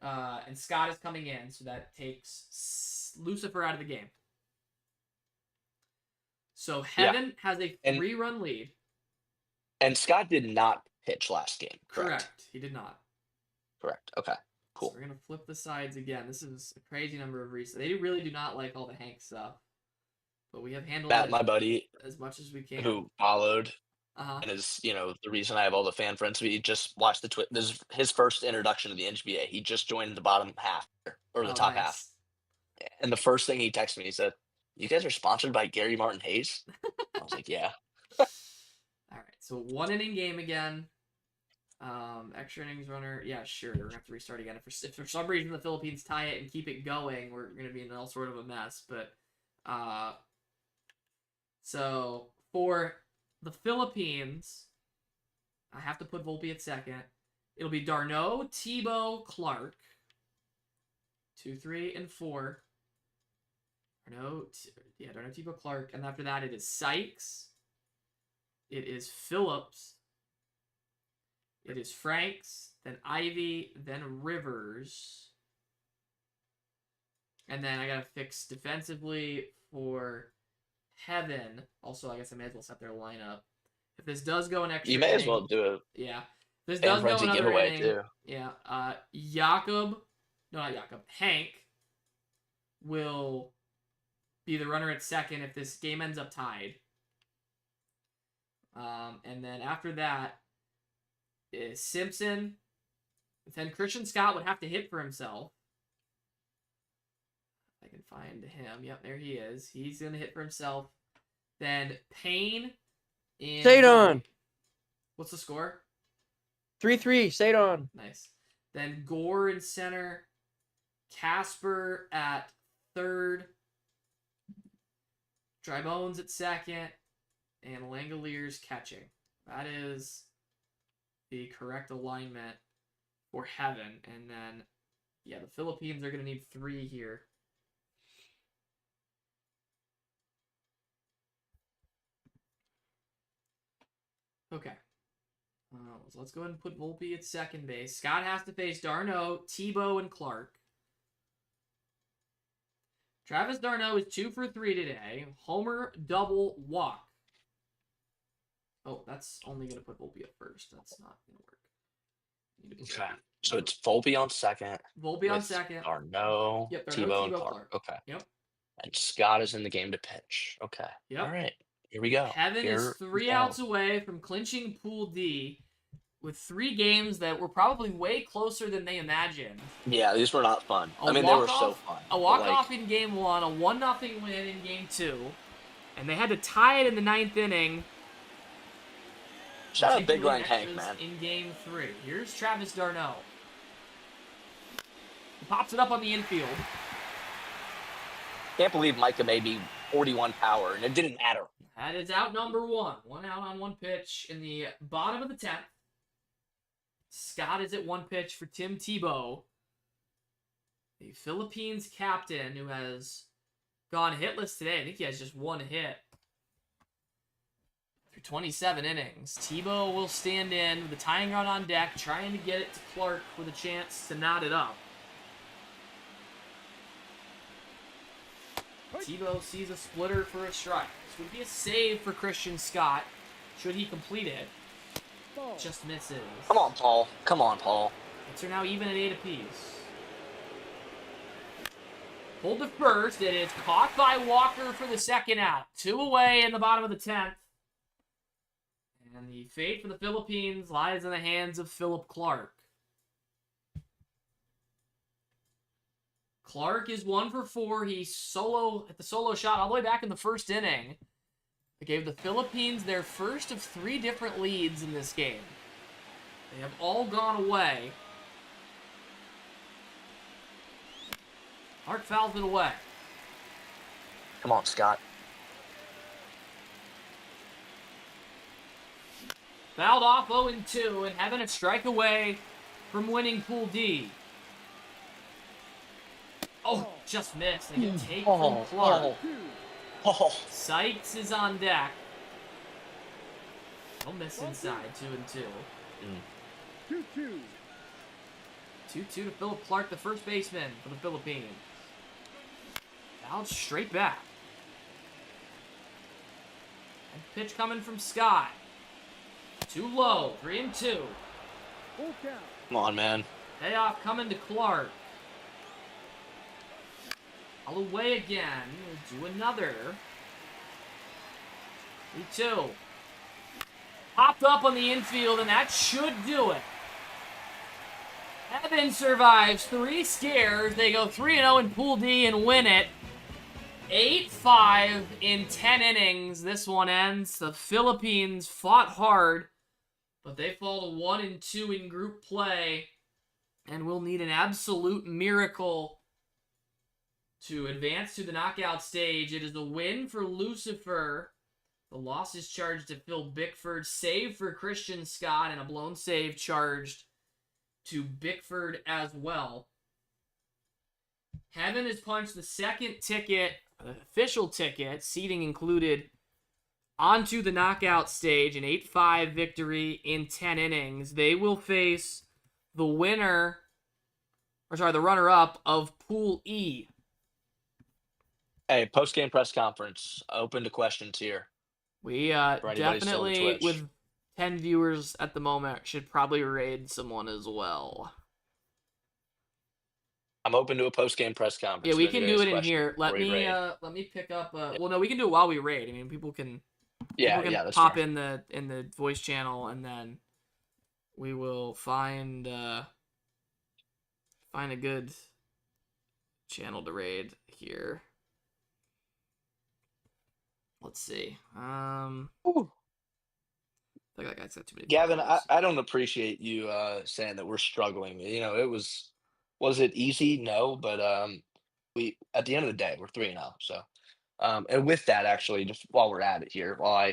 S1: and Scott is coming in, so that takes Lucifer out of the game. So Heaven has a 3-run lead.
S3: And Scott did not pitch last game, correct?
S1: He did not.
S3: Correct. Okay. Cool.
S1: So we're going to flip the sides again. This is a crazy number of resets. They really do not like all the Hank stuff. But we have handled it
S3: my buddy,
S1: as much as we can.
S3: who followed and is, the reason I have all the fan friends. We just watched this is his first introduction to the NBA. He just joined the bottom half or the top half. And the first thing he texted me, he said, "You guys are sponsored by Gary Martin Hayes?" I was like, "Yeah."
S1: All right. So 1-inning game again. Extra innings runner. Yeah, sure. We're gonna have to restart again. If for some reason the Philippines tie it and keep it going, we're gonna be in all sort of a mess. But so for the Philippines, I have to put Volpe at second. It'll be d'Arnaud, Tebow, Clark. 2, 3, and 4. D'Arnaud, Tebow, Clark, and after that it is Sykes. It is Phillips. It is Franks, then Ivy, then Rivers. And then I gotta fix defensively for Heaven. Also, I guess I may as well set their lineup. If this does go an extra
S3: You may as
S1: inning-
S3: well do it.
S1: Yeah. If this
S3: And
S1: does go
S3: frenzy
S1: another
S3: giveaway
S1: inning,
S3: too.
S1: yeah. Hank will be the runner at second if this game ends up tied. And then after that is Simpson. Then Christian Scott would have to hit for himself. If I can find him. Yep, there he is. He's going to hit for himself. Then Payne.
S2: Stayed on.
S1: What's the score?
S2: 3-3. Stayed on.
S1: Nice. Then Gore in center. Casper at third. Dry Bones at second. And Langoliers catching. That is the correct alignment for Heaven. And then, yeah, the Philippines are going to need 3 here. Okay. So let's go ahead and put Volpe at second base. Scott has to face d'Arnaud, Tebow, and Clark. Travis d'Arnaud is 2 for 3 today. Homer, double, walk. Oh, that's only going to put Volpe up first. That's not going to work.
S3: Okay. So it's Volpe on second.
S1: Volpe on
S3: with
S1: second.
S3: D'Arnaud,
S1: Yep, D'Arnaud,
S3: Tebow, and
S1: Tebow,
S3: Clark.
S1: Clark.
S3: Okay.
S1: Yep.
S3: And Scott is in the game to pitch. Okay.
S1: Yep.
S3: All right. Here we go.
S1: Heaven is
S3: Here
S1: 3
S3: we go.
S1: outs away from clinching Pool D with 3 games that were probably way closer than they imagined.
S3: Yeah, these were not fun.
S1: A
S3: I mean, they were so
S1: walk-off-
S3: fun.
S1: A
S3: but,
S1: walk-off in Game 1, a 1-0 win in Game 2, and they had to tie it in the 9th inning.
S3: Shout out Big
S1: particularly
S3: Line Hank,
S1: extras
S3: man.
S1: In Game 3. Here's Travis d'Arnaud. He pops it up on the infield.
S3: Can't believe Micah may be 41 power, and it didn't matter.
S1: That is out number 1. 1 out on 1 pitch in the bottom of the 10th. Scott is at 1 pitch for Tim Tebow. The Philippines captain who has gone hitless today. I think he has just 1 hit. Through 27 innings. Tebow will stand in with the tying run on deck, trying to get it to Clark with a chance to knot it up. Tebow sees a splitter for a strike. This would be a save for Christian Scott, should he complete it.
S2: Ball.
S1: Just misses.
S3: Come on, Paul. Come on, Paul.
S1: Hits are now even at 8 apiece. Pulled to first. It is caught by Walker for the second out. 2 away in the bottom of the 10th. And the fate for the Philippines lies in the hands of Philip Clark. Clark is 1 for 4. He hit the solo shot all the way back in the first inning. It gave the Philippines their first of 3 different leads in this game. They have all gone away. Clark fouls it away.
S3: Come on, Scott.
S1: Fouled off 0-2 and having a strike away from winning Pool D. Oh, just missed. They get take from Clark.
S3: Oh.
S1: Sykes is on deck. He'll miss inside, 2-2.
S2: 2-2.
S1: 2-2 to Philip Clark, the first baseman for the Philippines. Fouled straight back. And pitch coming from Scott. Too low, 3-2.
S2: Full count.
S3: Come on, man.
S1: Payoff coming to Clark. All away again. We'll do another. 3-2. Popped up on the infield, and that should do it. Evan survives 3 scares. They go 3-0 in Pool D and win it. 8-5 in 10 innings. This one ends. The Philippines fought hard, but but they fall to 1-2 in group play and will need an absolute miracle to advance to the knockout stage. It is a win for Lucifer. The loss is charged to Phil Bickford, save for Christian Scott, and a blown save charged to Bickford as well. Heaven has punched the second ticket, official ticket, seeding included, onto the knockout stage, an 8-5 victory in 10 innings. They will face the the runner-up of Pool E.
S3: Hey, post-game press conference. Open to questions here.
S1: We
S3: For anybody still on
S1: definitely,
S3: Twitch.
S1: with 10 viewers at the moment, should probably raid someone as well.
S3: I'm open to a post-game press conference.
S1: Yeah, we
S3: if
S1: can
S3: anybody
S1: do
S3: has
S1: it in
S3: questions
S1: here.
S3: before we raid.
S1: Let me pick up. Well, no, we can do it while we raid. I mean, people can
S3: That's
S1: pop
S3: fair.
S1: in the voice channel, and then we will find a good channel to raid here. Let's see. I think that guy's got too many.
S3: Gavin,
S1: followers.
S3: I don't appreciate you saying that we're struggling. It was it easy? No, but we at the end of the day we're 3-0. So and with that, actually, just while we're at it here, while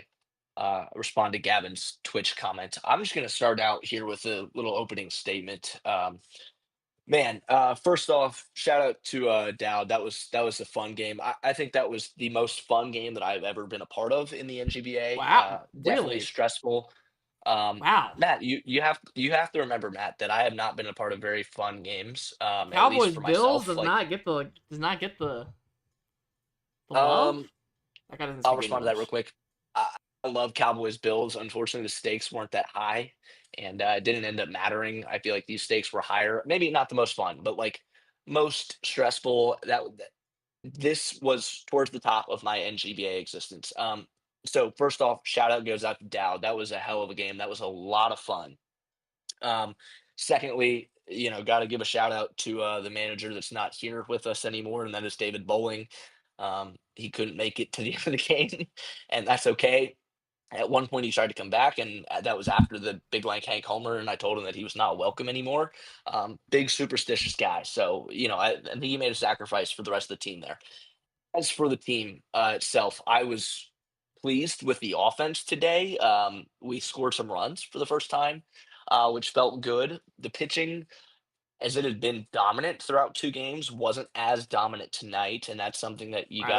S3: I respond to Gavin's Twitch comment, I'm just gonna start out here with a little opening statement. Man, first off, shout out to Dowd. That was a fun game. I think that was the most fun game that I've ever been a part of in the NGBA.
S1: Wow,
S3: Definitely
S1: really?
S3: stressful.
S1: Wow.
S3: Matt, you have to remember, Matt, that I have not been a part of very fun games. At least
S1: Cowboys
S3: for
S1: Bills
S3: myself.
S1: does
S3: Like,
S1: not get the love. That guy doesn't
S3: I'll
S1: speak
S3: respond to that real
S1: English.
S3: quick. I love Cowboys Bills. Unfortunately, the stakes weren't that high, and it didn't end up mattering. I feel like these stakes were higher. Maybe not the most fun, but like most stressful. This was towards the top of my NGBA existence. So first off, shout out goes out to Dowd. That was a hell of a game. That was a lot of fun. Secondly, got to give a shout out to the manager that's not here with us anymore, and that is David Bowling. He couldn't make it to the end of the game, and that's okay. At one point, he tried to come back, and that was after the big Lank Hank homer, and I told him that he was not welcome anymore. Big superstitious guy, so I think he made a sacrifice for the rest of the team there. As for the team itself, I was pleased with the offense today. We scored some runs for the first time, which felt good. The pitching, as it had been dominant throughout 2 games, wasn't as dominant tonight, and that's something that you
S1: Right.
S3: got